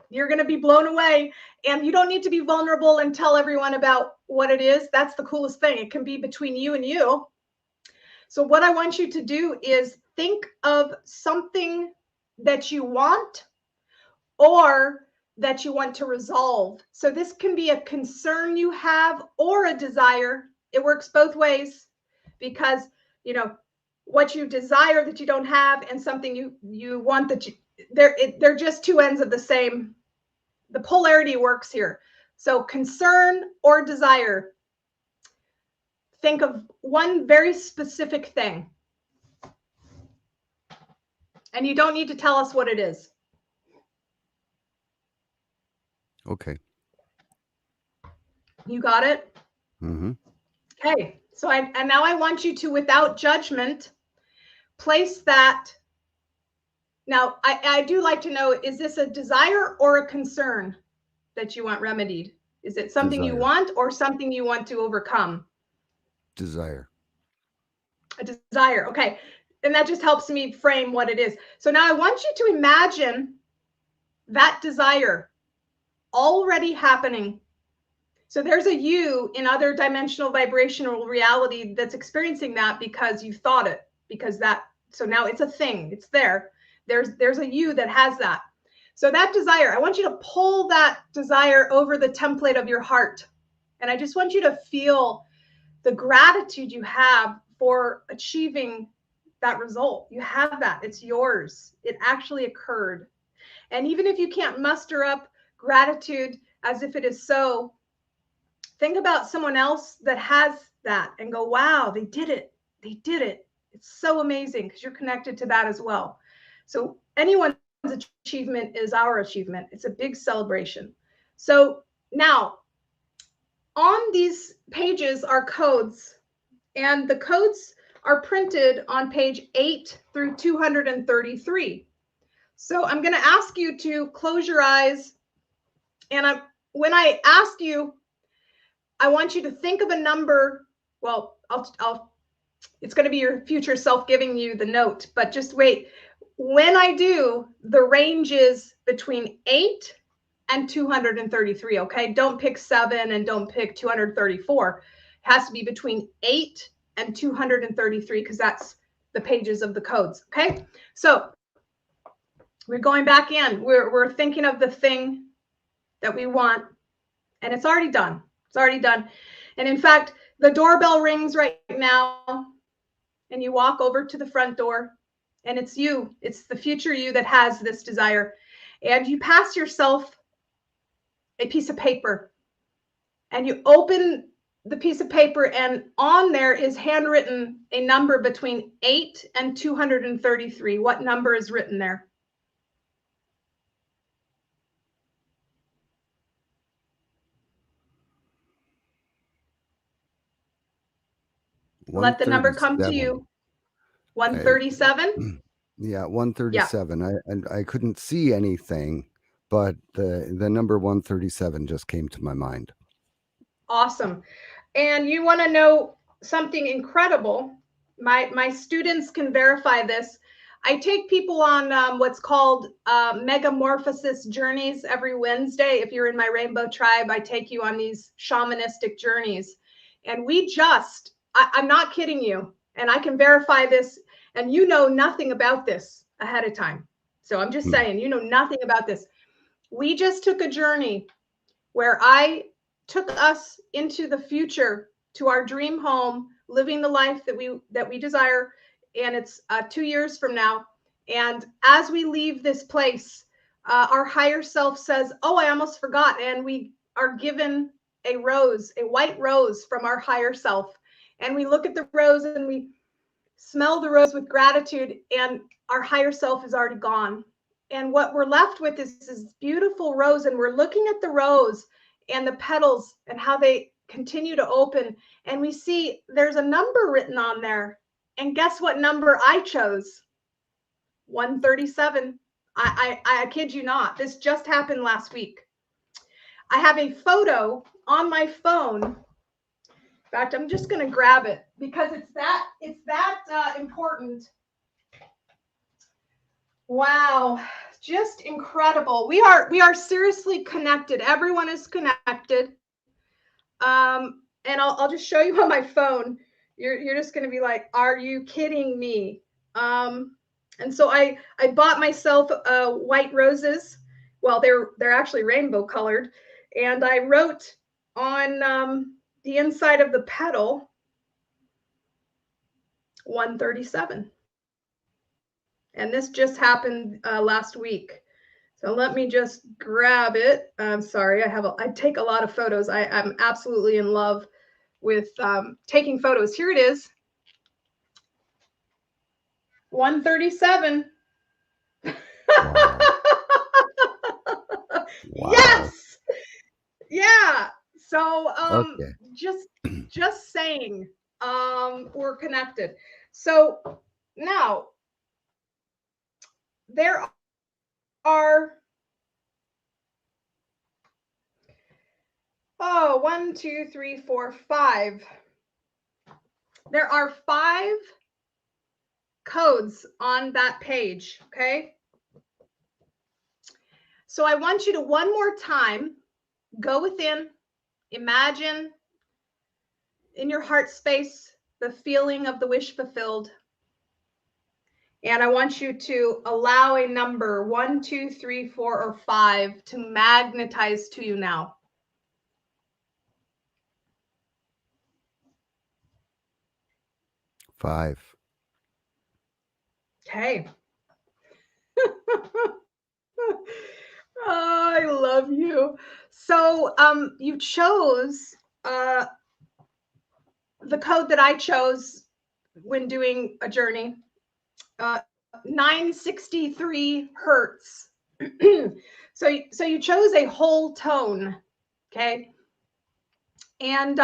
You're going to be blown away, and you don't need to be vulnerable and tell everyone about what it is. That's the coolest thing. It can be between you and you. So what I want you to do is think of something that you want or that you want to resolve. So this can be a concern you have or a desire. It works both ways, because what you desire that you don't have, and something you want that they're just two ends of the same. The polarity works here. So concern or desire. think of one very specific thing. And you don't need to tell us what it is. Okay. You got it? Mm-hmm. Okay. So and now I want you to, without judgment, place that. Now, I do like to know, is this a desire or a concern that you want remedied? Is it something you want or something you want to overcome? Desire. A desire. Okay. And that just helps me frame what it is. So now I want you to imagine that desire already happening. So there's a you in other dimensional vibrational reality that's experiencing that because you thought it, because that, so now it's a thing, it's there. There's a you that has that. So that desire, I want you to pull that desire over the template of your heart. And I just want you to feel the gratitude you have for achieving that result. You have that. It's yours. It actually occurred. And even if you can't muster up gratitude as if it is so, think about someone else that has that and go, wow, they did it. They did it. It's so amazing because you're connected to that as well. So anyone's achievement is our achievement. It's a big celebration. So now on these pages are codes, and the codes are printed on page 8 through 233. So I'm going to ask you to close your eyes. And when I ask you, I want you to think of a number. Well, it's going to be your future self giving you the note, but just wait. When I do, the range is between 8 and 233. Okay. Don't pick 7 and don't pick 234. It has to be between 8 and 233 because that's the pages of the codes. Okay. So we're going back in. We're thinking of the thing that we want, and it's already done. It's already done. And in fact, the doorbell rings right now, and you walk over to the front door, and it's you. It's the future you that has this desire. And you pass yourself a piece of paper, and you open the piece of paper, and on there is handwritten a number between 8 and 233. What number is written there? Let the number come to you. 137? Yeah, 137. Yeah. I couldn't see anything, but the number 137 just came to my mind. Awesome. And you want to know something incredible? My students can verify this. I take people on what's called megamorphosis journeys every Wednesday. If you're in my Rainbow Tribe, I take you on these shamanistic journeys. And I'm not kidding you, and I can verify this, and you know nothing about this ahead of time. So I'm just saying, you know nothing about this. We just took a journey where I took us into the future to our dream home, living the life that we desire, and it's 2 years from now. And as we leave this place, our higher self says, oh, I almost forgot. And we are given a rose, a white rose from our higher self. And we look at the rose and we smell the rose with gratitude, and our higher self is already gone. And what we're left with is this beautiful rose, and we're looking at the rose and the petals and how they continue to open. And we see there's a number written on there. And guess what number I chose? 137. I kid you not. This just happened last week. I have a photo on my phone. In fact, I'm just going to grab it because it's that important. Wow, just incredible. We are seriously connected. Everyone is connected. And I'll just show you on my phone. You're just going to be like, are you kidding me? And so I bought myself white roses. Well, they're actually rainbow colored, and I wrote on the inside of the petal 137. And this just happened last week. So let me just grab it. I'm sorry, I take a lot of photos. I'm absolutely in love with taking photos. Here it is. 137. Wow. Wow. Yes. Yeah. So Okay. just saying, we're connected. So now there are 5. There are 5 codes on that page. Okay. So I want you to one more time go within, imagine in your heart space the feeling of the wish fulfilled. And I want you to allow a number 1, 2, 3, 4, or 5 to magnetize to you now. 5. Okay. Oh, I love you. So you chose the code that I chose when doing a journey, 963 hertz. So you chose a whole tone, okay? And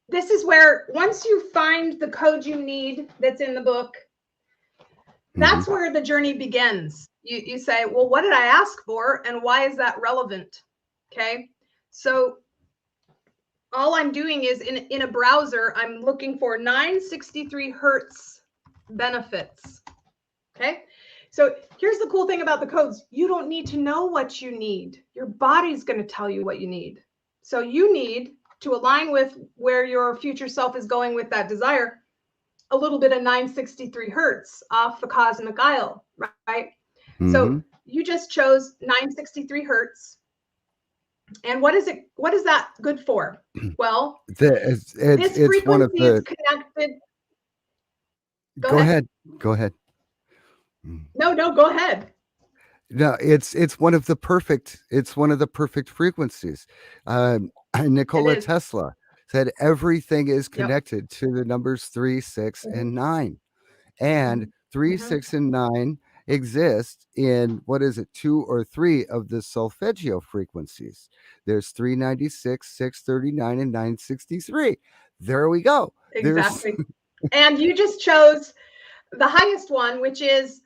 this is where, once you find the code you need that's in the book, that's where the journey begins. You say, well, what did I ask for and why is that relevant? Okay. So all I'm doing is in a browser, I'm looking for 963 hertz benefits. Okay. So here's the cool thing about the codes. You don't need to know what you need. Your body's going to tell you what you need. So you need to align with where your future self is going with that desire, a little bit of 963 hertz off the cosmic aisle, right? So you just chose 963 hertz. And what is that good for? Well, this It's one of frequency is the. connected. Go Go ahead. ahead. Go ahead. No, go ahead. No, it's one of the perfect. It's one of the perfect frequencies. It Nikola is. Tesla said everything is Yep. connected to the numbers 3, 6, Mhm. and 9, and 3, Mhm. 6, and 9 exist in, what is it, 2 or 3 of the solfeggio frequencies. There's 396, 639, and 963. There we go. There's Exactly. And you just chose the highest one, which is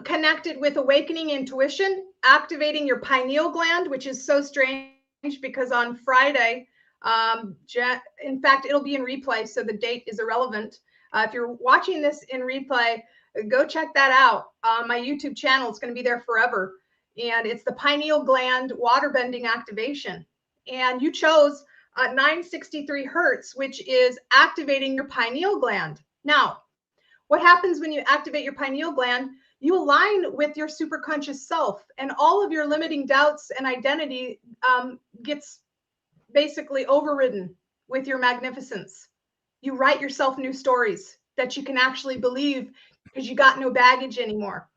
connected with awakening intuition, activating your pineal gland, which is so strange because on Friday, in fact, it'll be in replay, so the date is irrelevant. If you're watching this in replay, go check that out on my YouTube channel. It's going to be there forever. And it's the pineal gland water bending activation. And you chose 963 hertz, which is activating your pineal gland. Now, what happens when you activate your pineal gland? You align with your superconscious self, and all of your limiting doubts and identity gets basically overridden with your magnificence. You write yourself new stories that you can actually believe because you got no baggage anymore.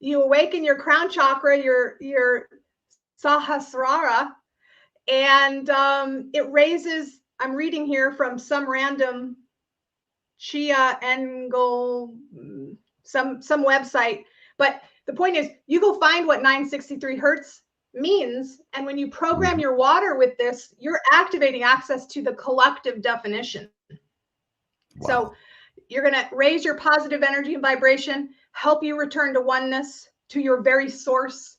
You awaken your crown chakra, your Sahasrara, and it raises. I'm reading here from some random Chia Engel, some website. But the point is, you go find what 963 hertz means, and when you program your water with this, you're activating access to the collective definition. wow. So you're going to raise your positive energy and vibration, help you return to oneness, to your very source,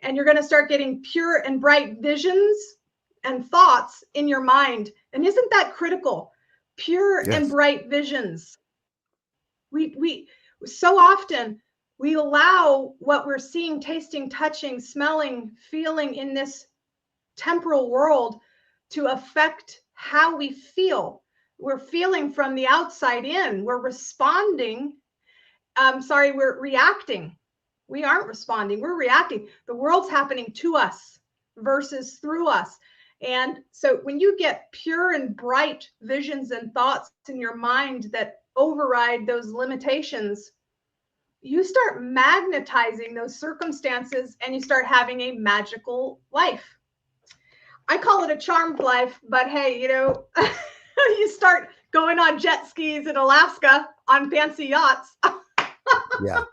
and you're going to start getting pure and bright visions and thoughts in your mind. And isn't that critical? Pure and Yes. bright visions. We so often we allow what we're seeing, tasting, touching, smelling, feeling in this temporal world to affect how we feel. We're feeling from the outside in. We're responding. We're reacting. We aren't responding. We're reacting. The world's happening to us versus through us. And so when you get pure and bright visions and thoughts in your mind that override those limitations, you start magnetizing those circumstances and you start having a magical life. I call it a charmed life, but hey, You start going on jet skis in Alaska on fancy yachts. Yeah.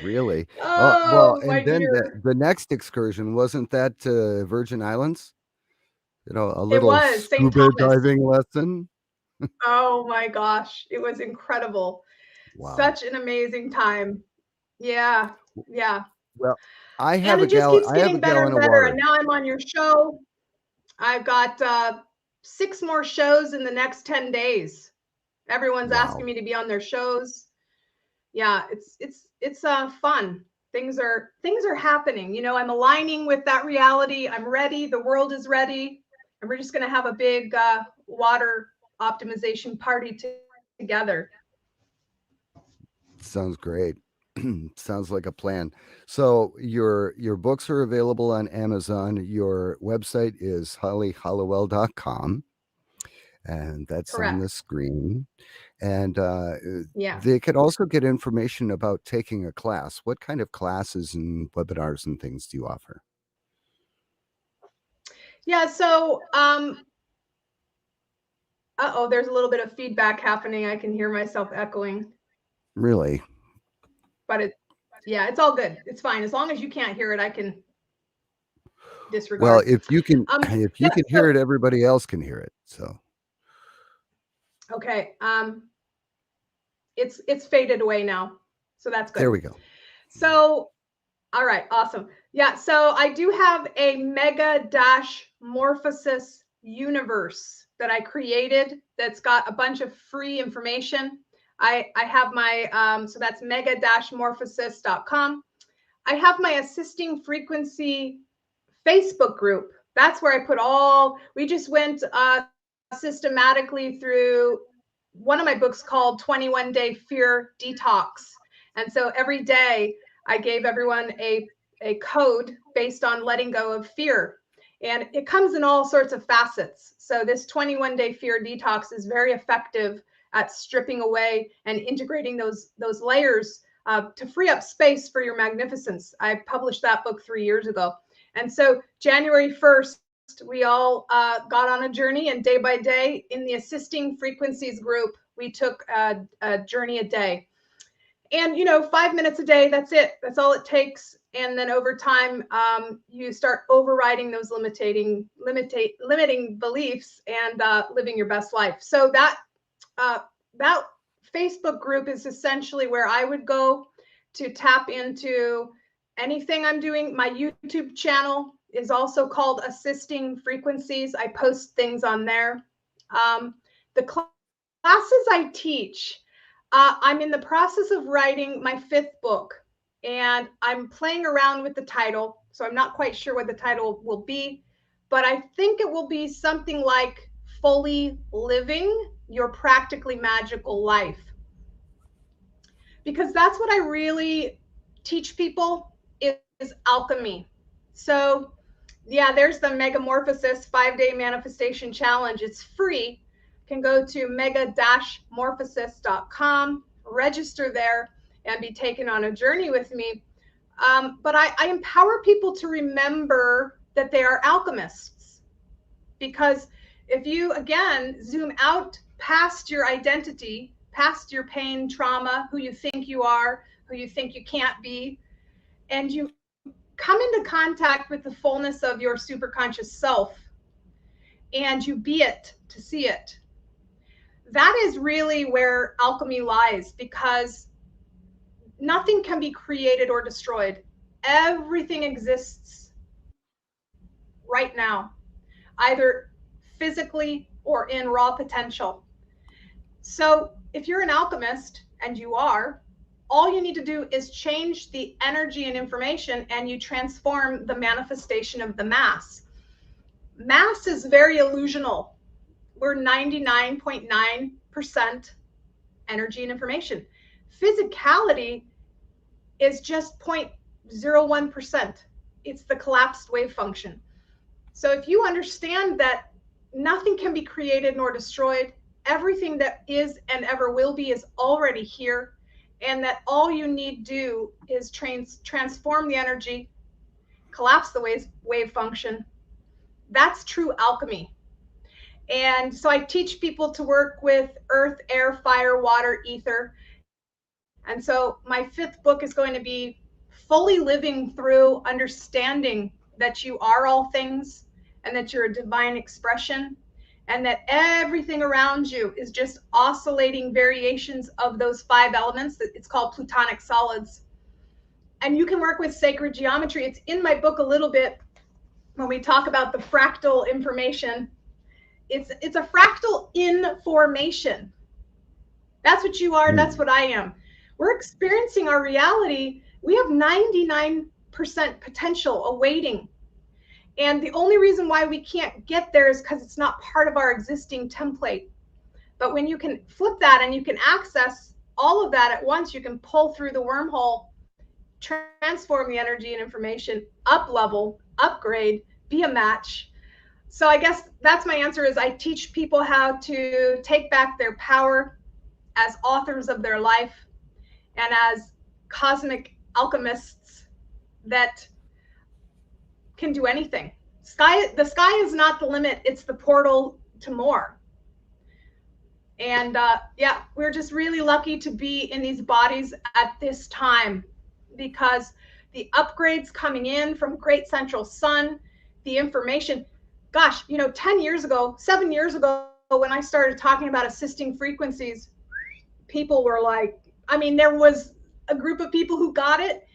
Really? Well, Oh, and my then dear. the next excursion, wasn't that to Virgin Islands? A It little was St. scuba Thomas. diving lesson? Oh my gosh, it was incredible. Wow. Such an amazing time. Yeah, yeah. Well, And it just keeps I have a getting better gallon and of better. water. And now I'm on your show. I've got 6 more shows in the next 10 days. Everyone's asking Wow. me to be on their shows. Yeah, it's fun. Things are happening. I'm aligning with that reality. I'm ready. The world is ready, and we're just going to have a big water optimization party together. Sounds great. Sounds like a plan. So your books are available on Amazon. Your website is hollyhallowell.com, and that's on the Correct. screen. And Yeah. they could also get information about taking a class. What kind of classes and webinars and things do you offer? Yeah. So, oh, there's a little bit of feedback happening. I can hear myself echoing, Really? but yeah, it's all good. It's fine as long as you can't hear it. I can Well, disregard. if you Yeah. can hear So, it, everybody else can hear it. So okay. It's faded away now, so that's there good. we go. So, all right, awesome. Yeah, so I do have a mega dash morphosis universe that I created that's got a bunch of free information. I have my so that's mega morphosis.com. I have my assisting frequency Facebook group. That's where I put we just went systematically through one of my books called 21 Day Fear Detox. And so every day I gave everyone a code based on letting go of fear. And it comes in all sorts of facets. So this 21-day fear detox is very effective at stripping away and integrating those layers to free up space for your magnificence. I published that book 3 years ago. And so January 1st, we all got on a journey, and day by day in the assisting frequencies group, we took a journey a day. And 5 minutes a day, that's it. That's all it takes. And then over time, you start overriding those limiting beliefs and living your best life. So uh, that Facebook group is essentially where I would go to tap into anything I'm doing. My YouTube channel is also called Assisting Frequencies. I post things on there. The classes I teach, I'm in the process of writing my 5th book, and I'm playing around with the title. So I'm not quite sure what the title will be, but I think it will be something like Fully Living Your Practically Magical Life, because that's what I really teach people is alchemy. So yeah, there's the Megamorphosis 5-day manifestation challenge. It's free. You can go to mega-morphosis.com, register there, and be taken on a journey with me. But I empower people to remember that they are alchemists, because if you again zoom out past your identity, past your pain, trauma, who you think you are, who you think you can't be, and you come into contact with the fullness of your superconscious self, and you be it to see it, that is really where alchemy lies, because nothing can be created or destroyed. Everything exists right now, either physically or in raw potential. So if you're an alchemist, and you are, all you need to do is change the energy and information, and you transform the manifestation of the mass. Mass is very illusional. We're 99.9% energy and information. Physicality is just 0.01%. It's the collapsed wave function. So if you understand that nothing can be created nor destroyed, everything that is and ever will be is already here, and that all you need do is transform the energy, collapse the wave function, that's true alchemy. And so I teach people to work with earth, air, fire, water, ether. And so my fifth book is going to be fully living through understanding that you are all things and that you're a divine expression and that everything around you is just oscillating variations of those five elements. It's called plutonic solids. And you can work with sacred geometry. It's in my book a little bit when we talk about the fractal information. It's a fractal information. That's what you are. That's Mm. what I am. We're experiencing our reality. We have 99% potential awaiting. And the only reason why we can't get there is because it's not part of our existing template. But when you can flip that and you can access all of that at once, you can pull through the wormhole, transform the energy and information, up level, upgrade, be a match. So I guess that's my answer is I teach people how to take back their power as authors of their life and as cosmic alchemists that can do anything. The sky is not the limit, it's the portal to more. And yeah, we're just really lucky to be in these bodies at this time because the upgrades coming in from Great Central Sun, the information, gosh, 10 years ago, 7 years ago, when I started talking about assisting frequencies, people were like, I mean, there was a group of people who got it,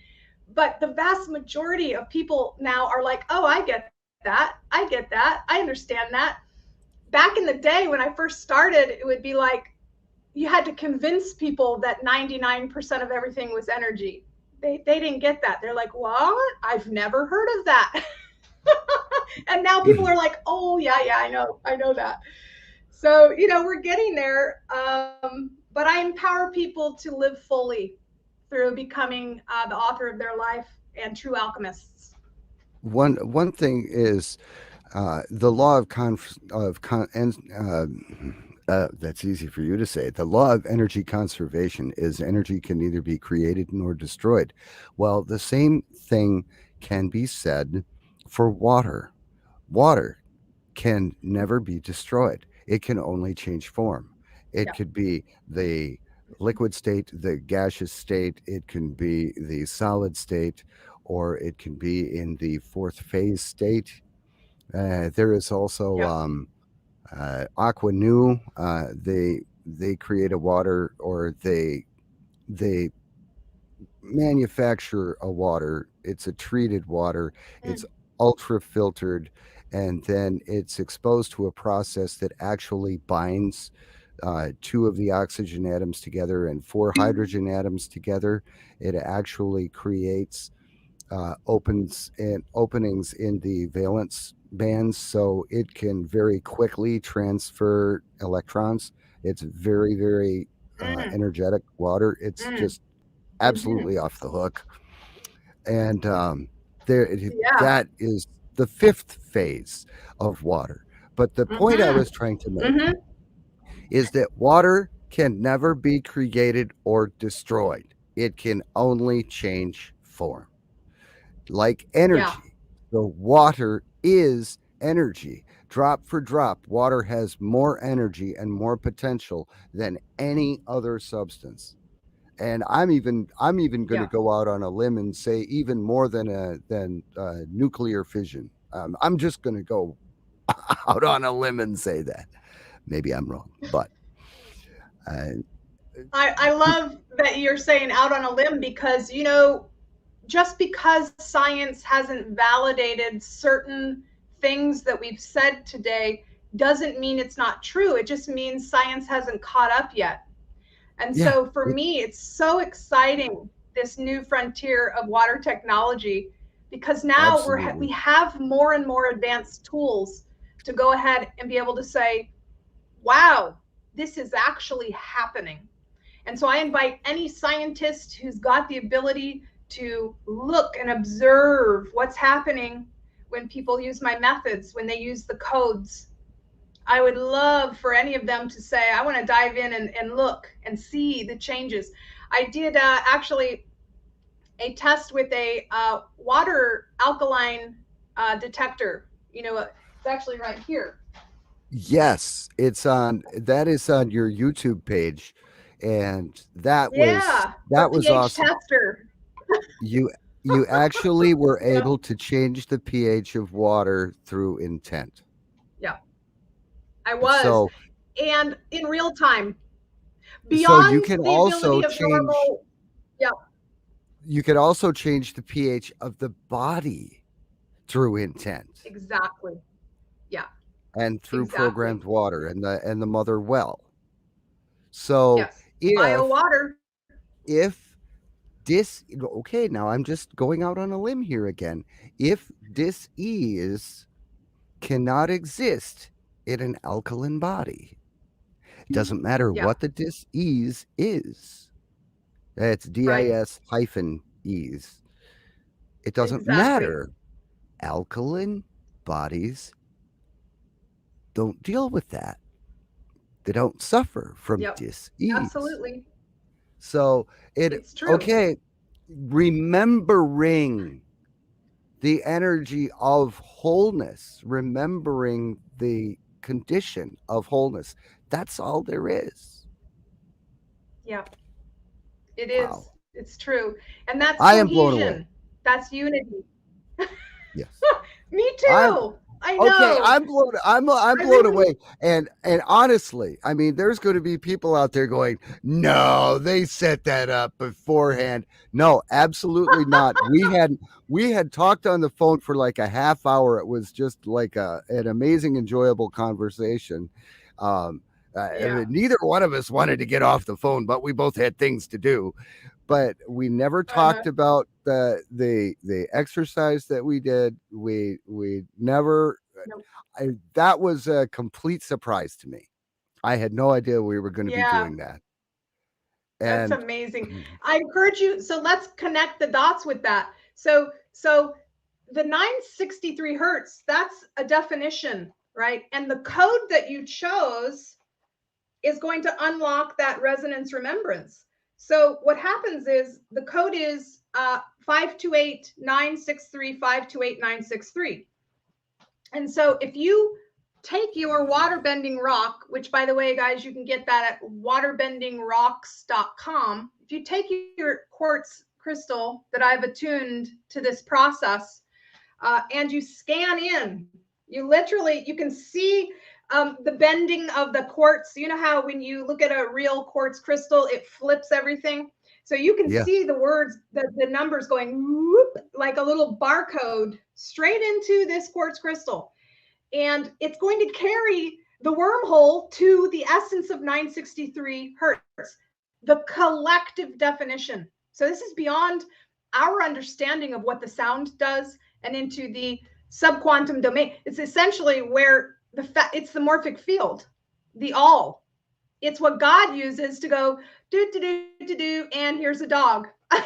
but the vast majority of people now are like, oh, I get that. I get that. I understand that. Back in the day when I first started, it would be like you had to convince people that 99% of everything was energy. They didn't get that. They're like, what? I've never heard of that. And now people are like, oh, yeah, I know that. So, we're getting there. But I empower people to live fully through becoming the author of their life and true alchemists. One thing is the law of that's easy for you to say. The law of energy conservation is energy can neither be created nor destroyed. Well, the same thing can be said for water. Water can never be destroyed. It can only change form. It Yeah. could be the liquid state, the gaseous state, it can be the solid state, or it can be in the fourth phase state. There is also Yep. Aqua Nu. They create a water, or they manufacture a water. It's a treated water. It's Mm. ultra filtered, and then it's exposed to a process that actually binds two of the oxygen atoms together and four hydrogen atoms together. It actually creates openings in the valence bands, so it can very quickly transfer electrons. It's very, very Mm. energetic water. It's Mm. just Mm-hmm. absolutely off the hook. And there, Yeah. that is the fifth phase of water. But the point I Mm-hmm. was trying to make Mm-hmm. is that water can never be created or destroyed. It can only change form, like Yeah. energy. So water is energy. Drop for drop, water has more energy and more potential than any other substance. And I'm even going to Yeah. go out on a limb and say even more than nuclear fission. I'm just going to go out on a limb and say that. Maybe I'm wrong, but uh, I love that you're saying out on a limb because, just because science hasn't validated certain things that we've said today doesn't mean it's not true. It just means science hasn't caught up yet. And yeah, so for me, it's so exciting, this new frontier of water technology, because now we absolutely. have more and more advanced tools to go ahead and be able to say, wow, this is actually happening. And so I invite any scientist who's got the ability to look and observe what's happening when people use my methods, when they use the codes. I would love for any of them to say, I want to dive in and look and see the changes. I did actually a test with a water alkaline detector. It's actually right here. Yes, that is on your YouTube page, and Yeah, the that was pH awesome. tester. You you actually were Yeah, able to change the pH of water through intent. yeah, I was. So And in real time, you beyond can the also ability of change normal. Yeah, the pH of the body through intent exactly. Yeah, and through exactly. programmed water and the mother well. So Yes. Bio if water. if dis okay, now I'm just going out on a limb here again. If dis-ease cannot exist in an alkaline body, it doesn't matter Yeah, what the dis-ease is. It's right. dis hyphen ease. It doesn't Exactly. matter. Alkaline bodies don't deal with that. They don't suffer from Yep. dis-ease. Absolutely. So it It's true. okay, remembering the energy of wholeness, remembering the condition of wholeness. That's all there is. Yeah, it is. Wow. It's true. And that's I am blown away. cohesion. That's unity. Yes. Me I'm too. I Okay, know. I'm I blown really, away. And honestly, I mean, there's going to be people out there going, "No, they set that up beforehand." No, absolutely not. We had talked on the phone for like a half hour. It was just like an amazing, enjoyable conversation. Um, yeah. neither one of us wanted to get off the phone, but we both had things to do. But we never Uh-huh. talked about the exercise that we did. We never No. that was a complete surprise to me. I had no idea we were going to be Yeah, doing that. that's And amazing. I encourage you. So let's connect the dots with that. So the 963 hertz, that's a definition, right? And the code that you chose is going to unlock that resonance remembrance. So what happens is the code is 528963 And so if you take your waterbending rock, which by the way, guys, you can get that at waterbendingrocks.com. If you take your quartz crystal that I've attuned to this process and you scan in, you can see the bending of the quartz. You know how when you look at a real quartz crystal, it flips everything. So you can yeah, see the words, the numbers going whoop, like a little barcode straight into this quartz crystal. And it's going to carry the wormhole to the essence of 963 hertz, the collective definition. So this is beyond our understanding of what the sound does and into the subquantum domain. It's essentially where it's the morphic field, the all. It's what God uses to go do do do do do, and here's a dog. yeah,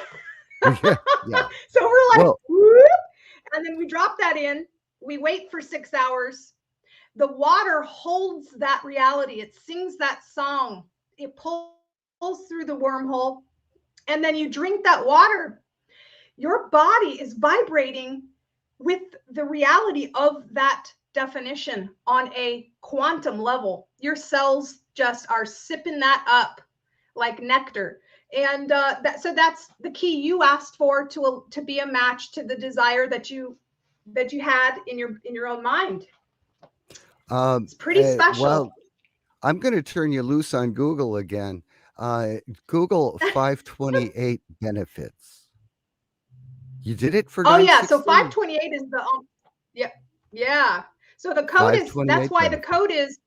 yeah. So we're like, Well, whoop, and then we drop that in. We wait for 6 hours. The water holds that reality. It sings that song. It pulls through the wormhole. And then you drink that water. Your body is vibrating with the reality of that definition on a quantum level. Your cells just are sipping that up like nectar. And so that's the key you asked for to be a match to the desire that you had in your own mind. It's pretty special. well, I'm going to turn you loose on Google again. Google 528 benefits. You did it for Oh yeah, so 963. 528 is the yeah, yeah. So the code is, that's 528 why the benefits. code is,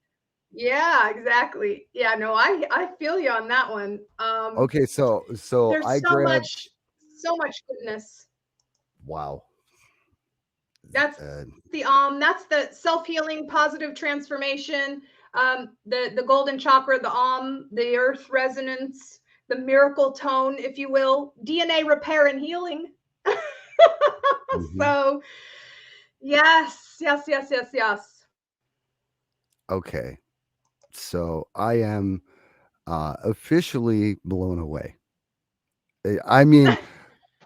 yeah, exactly. Yeah, no, I feel you on that one. Okay, so There's I grabbed so much goodness. wow. That's Uh, that's the self-healing positive transformation, the golden chakra, the the earth resonance, the miracle tone, if you will, DNA repair and healing. mhm. So yes, yes, yes, yes, yes. Okay. So I am officially blown away. I mean,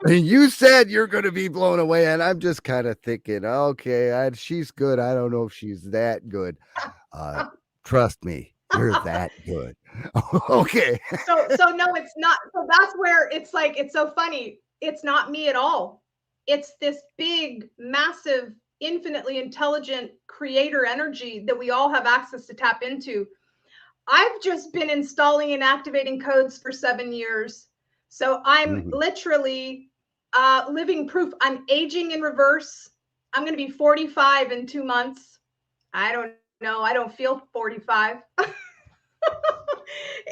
You said you're going to be blown away, and I'm just kind of thinking, okay, she's good. I don't know if she's that good. Uh, Trust me, you're that good. Okay. So no, it's not. So that's where it's like, it's so funny. It's not me at all. It's this big, massive, infinitely intelligent creator energy that we all have access to tap into. I've just been installing and activating codes for 7 years. So I'm Mhm. literally living proof. I'm aging in reverse. I'm going to be 45 in 2 months. I don't know. I don't feel 45.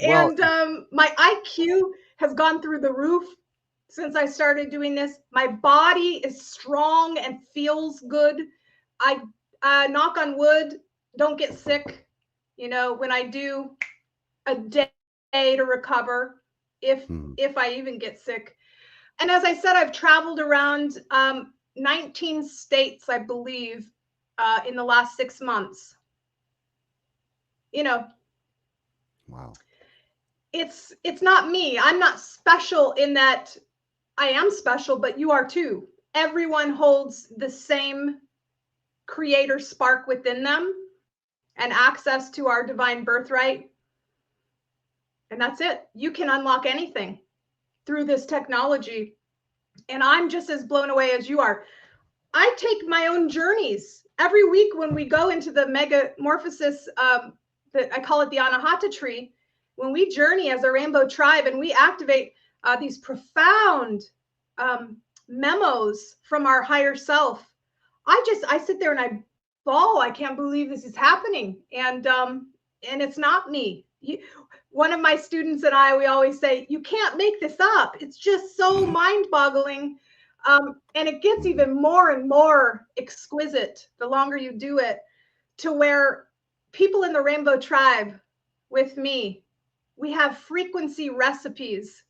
Well, And my IQ has gone through the roof since I started doing this. My body is strong and feels good. I knock on wood, don't get sick. When I do, a day to recover, if mhm. I even get sick. And as I said, I've traveled around 19 states, I believe, in the last 6 months. You know, Wow. it's not me. I'm not special in that. I am special, but you are too. Everyone holds the same creator spark within them and access to our divine birthright. And that's it. You can unlock anything through this technology. And I'm just as blown away as you are. I take my own journeys every week when we go into the megamorphosis, that I call it the Anahata tree. When we journey as a rainbow tribe and we activate these profound um, memos from our higher self, I sit there and I bawl. I can't believe this is happening, and it's not me. One of my students and I, we always say, you can't make this up. It's just so mind-boggling, and it gets Mhm. even more and more exquisite the longer you do it, to where people in the Rainbow Tribe with me, we have frequency recipes.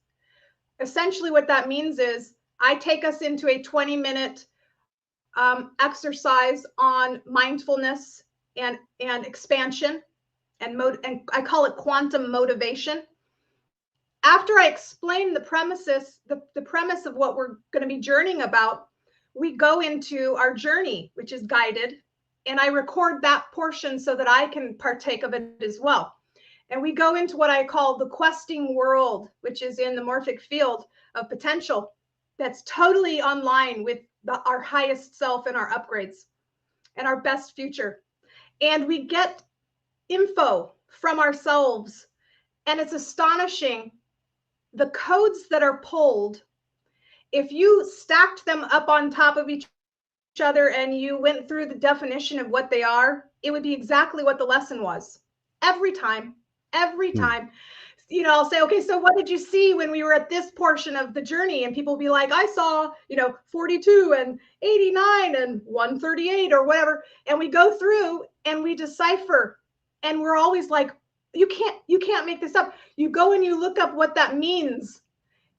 Essentially, what that means is I take us into a 20-minute exercise on mindfulness and expansion and I call it quantum motivation. After I explain the premise of what we're going to be journeying about, we go into our journey, which is guided, and I record that portion so that I can partake of it as well. And we go into what I call the questing world, which is in the morphic field of potential that's totally online with our highest self and our upgrades and our best future. And we get info from ourselves. And it's astonishing the codes that are pulled. If you stacked them up on top of each other and you went through the definition of what they are, it would be exactly what the lesson was. Every time. Hmm. I'll say, okay, so what did you see when we were at this portion of the journey? And people will be like, I saw, 42 and 89 and 138 or whatever. And we go through and we decipher. And we're always like, you can't make this up. You go and you look up what that means.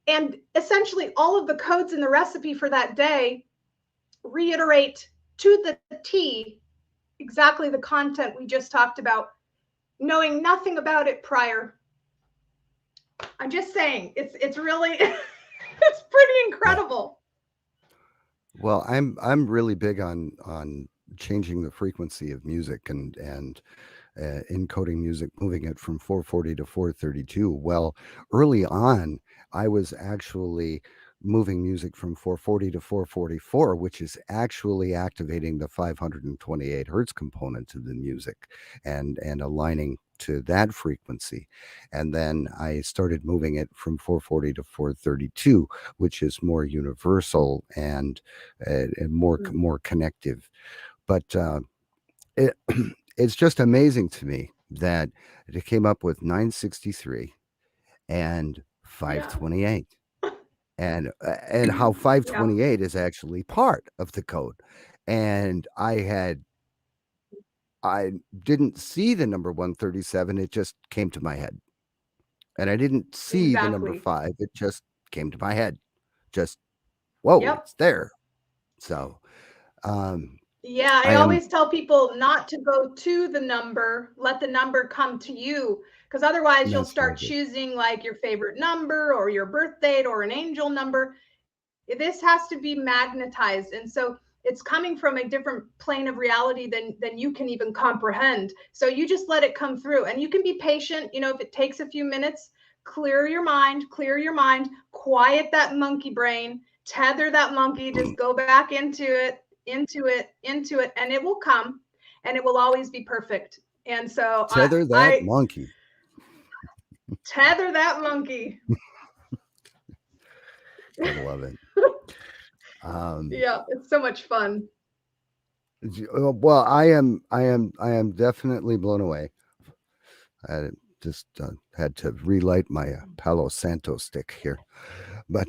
And essentially all of the codes in the recipe for that day reiterate to the T exactly the content we just talked about, knowing nothing about it prior. I'm just saying, it's really it's pretty Yeah. incredible. Well, I'm really big on changing the frequency of music and encoding music, moving it from 440 to 432. Well, early on, I was actually moving music from 440 to 444, which is actually activating the 528 hertz component of the music and aligning to that frequency. And then I started moving it from 440 to 432, which is more universal and more connective. But it, it's just amazing to me that it came up with 963 and Yeah. 528 and how Yeah. 528 is actually part of the code. And I didn't see the number 137, it just came to my head. And I didn't see the number Exactly. 5, it just came to my head. Just whoa, Yep. it's there. So um Yeah, I I am always tell people not to go to the number, let the number come to you, because otherwise you'll that's start very good. choosing like your favorite number or your birth date or an angel number. This has to be magnetized. And so it's coming from a different plane of reality than you can even comprehend. So you just let it come through, and you can be patient. If it takes a few minutes, clear your mind, quiet that monkey brain, tether that monkey, just go back into it, and it will come, and it will always be perfect. And so Tether that I monkey. tether that monkey. I love it. Um, Yeah, it's so much fun. well, I am definitely blown away. I just had to relight my Palo Santo stick here, but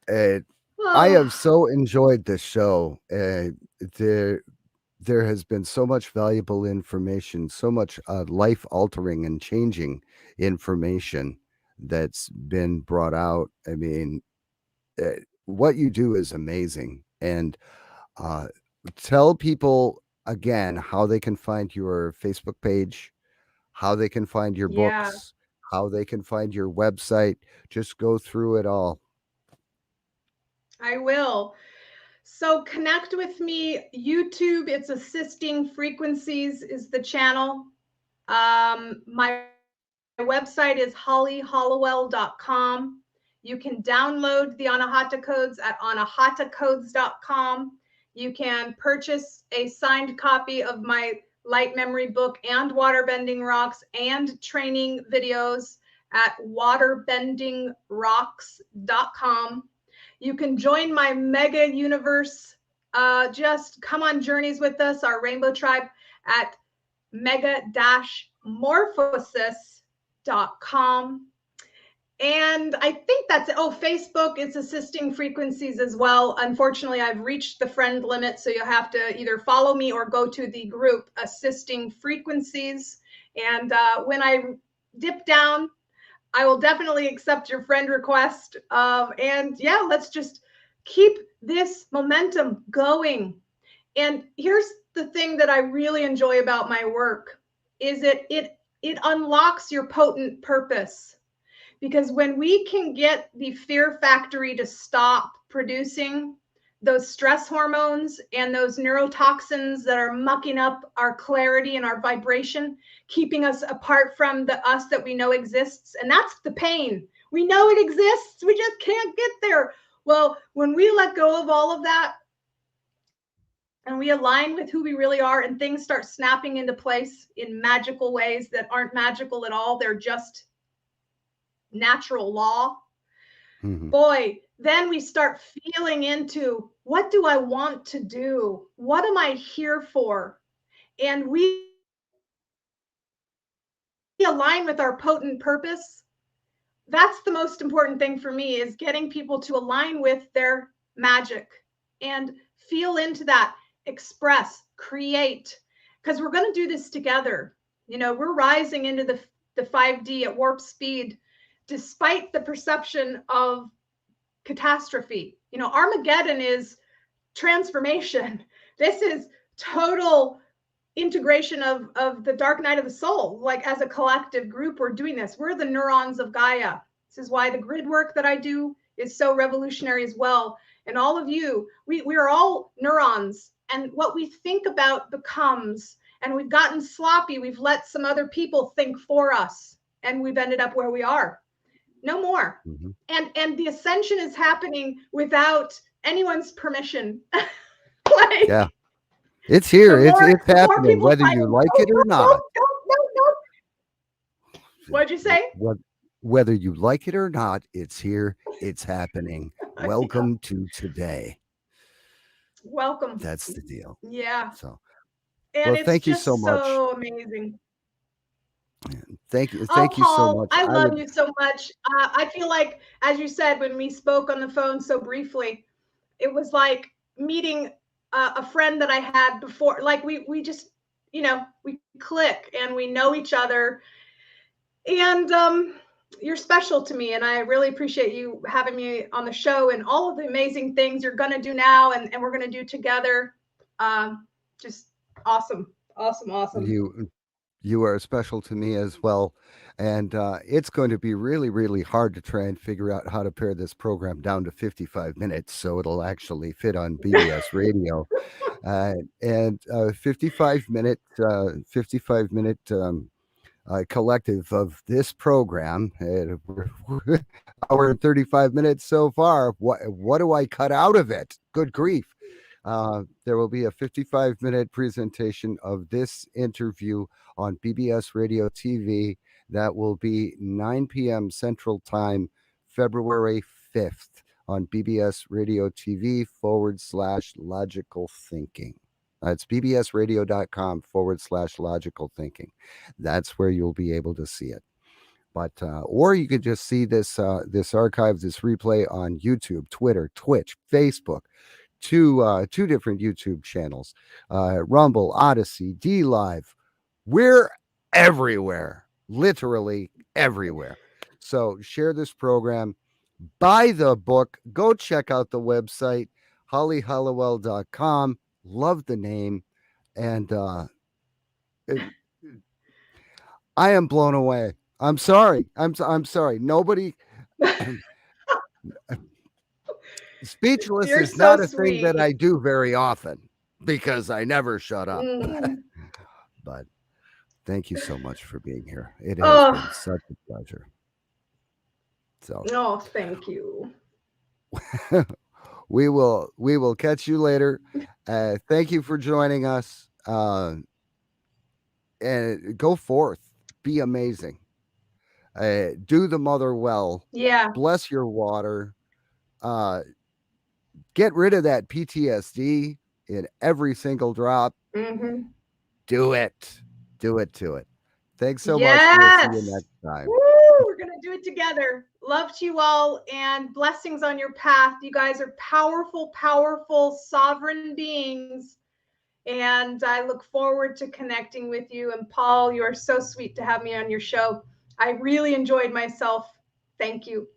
it, I Oh, have so enjoyed this show. There, there has been so much valuable information, so much life altering and changing information that's been brought out. I mean, what you do is amazing. And uh, tell people again how they can find your Facebook page, how they can find your yeah, books, how they can find your website. Just go through it all. I will. So connect with me. YouTube, it's Assisting Frequencies is the channel. My website is hollyhallowell.com. You can download the Anahata codes at anahatacodes.com. You can purchase a signed copy of my light memory book and waterbending rocks and training videos at waterbendingrocks.com. You can join my mega universe. Just come on journeys with us, our rainbow tribe, at mega-morphosis.com. And I think that's it. Oh, Facebook, it's Assisting Frequencies as well. Unfortunately, I've reached the friend limit, so you'll have to either follow me or go to the group Assisting Frequencies. And when I dip down, I will definitely accept your friend request. And yeah, let's just keep this momentum going. And here's the thing that I really enjoy about my work is it unlocks your potent purpose, because when we can get the fear factory to stop producing those stress hormones and those neurotoxins that are mucking up our clarity and our vibration, keeping us apart from the us that we know exists. And that's the pain. We know it exists, we just can't get there. Well, when we let go of all of that and we align with who we really are, and things start snapping into place in magical ways that aren't magical at all, they're just natural law. Mhm. Boy, then we start feeling into, what do I want to do? What am I here for? And we align with our potent purpose. That's the most important thing for me, is getting people to align with their magic and feel into that, express, create, because we're going to do this together. We're rising into the 5D at warp speed, despite the perception of catastrophe. Armageddon is transformation. This is total integration of the dark night of the soul. Like, as a collective group, we're doing this. We're the neurons of Gaia. This is why the grid work that I do is so revolutionary as well. And all of you, we are all neurons. And what we think about becomes, and we've gotten sloppy. We've let some other people think for us, and we've ended up where we are. No more. Mhm. And the ascension is happening without anyone's permission. Yeah, Like, it's the here. more It's the more happening, people whether try you to, like no, it or no, no, not. no, no, no. What'd you say? What, whether you like it or not, it's here. It's happening. Yeah. Welcome to today. Welcome. That's the deal. Yeah. So, And well, it's thank you so just much. so amazing. Thank Oh, you so Paul, much. I I love would. you so much. I feel like, as you said, when we spoke on the phone so briefly, it was like meeting a friend that I had before. Like, we just, we click and we know each other. And you're special to me. And I really appreciate you having me on the show, and all of the amazing things you're going to do now, and we're going to do together. Just awesome. Awesome. Awesome. You you are special to me as well. And it's going to be really, really hard to try and figure out how to pare this program down to 55 minutes so it'll actually fit on BBS radio. And 55 minute collective of this program. Hour and 35 minutes so far. What do I cut out of it? Good grief. There will be a 55-minute presentation of this interview on BBS Radio TV. That will be 9 p.m. Central Time, February 5th on BBS Radio TV / logical thinking. It's bbsradio.com / logical thinking. That's where you'll be able to see it. But or you could just see this archive, this replay on YouTube, Twitter, Twitch, Facebook, two different YouTube channels, Rumble, Odyssey, D Live. We're everywhere, literally everywhere. So share this program, buy the book, go check out the website, hollyhallowell.com. Love the name, and it, I am blown away. I'm sorry. I'm sorry. Nobody. Speechless You're is so not a thing that sweet. I do very often because I never shut up. Mm. But thank you so much for being here. It has been Oh, such a pleasure. So oh, thank you. we will catch you later. Thank you for joining us. And go forth, be amazing. Do the mother well. Yeah. Bless your water. Uh, get rid of that PTSD in every single drop. Hmm. Do it. Do it to it. Thanks so much. We'll see you Yes. next time. Woo! We're going to do it together. Love to you all and blessings on your path. You guys are powerful, powerful, sovereign beings. And I look forward to connecting with you. And Paul, you are so sweet to have me on your show. I really enjoyed myself. Thank you.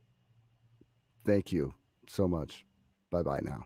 Thank you so much. Bye bye now.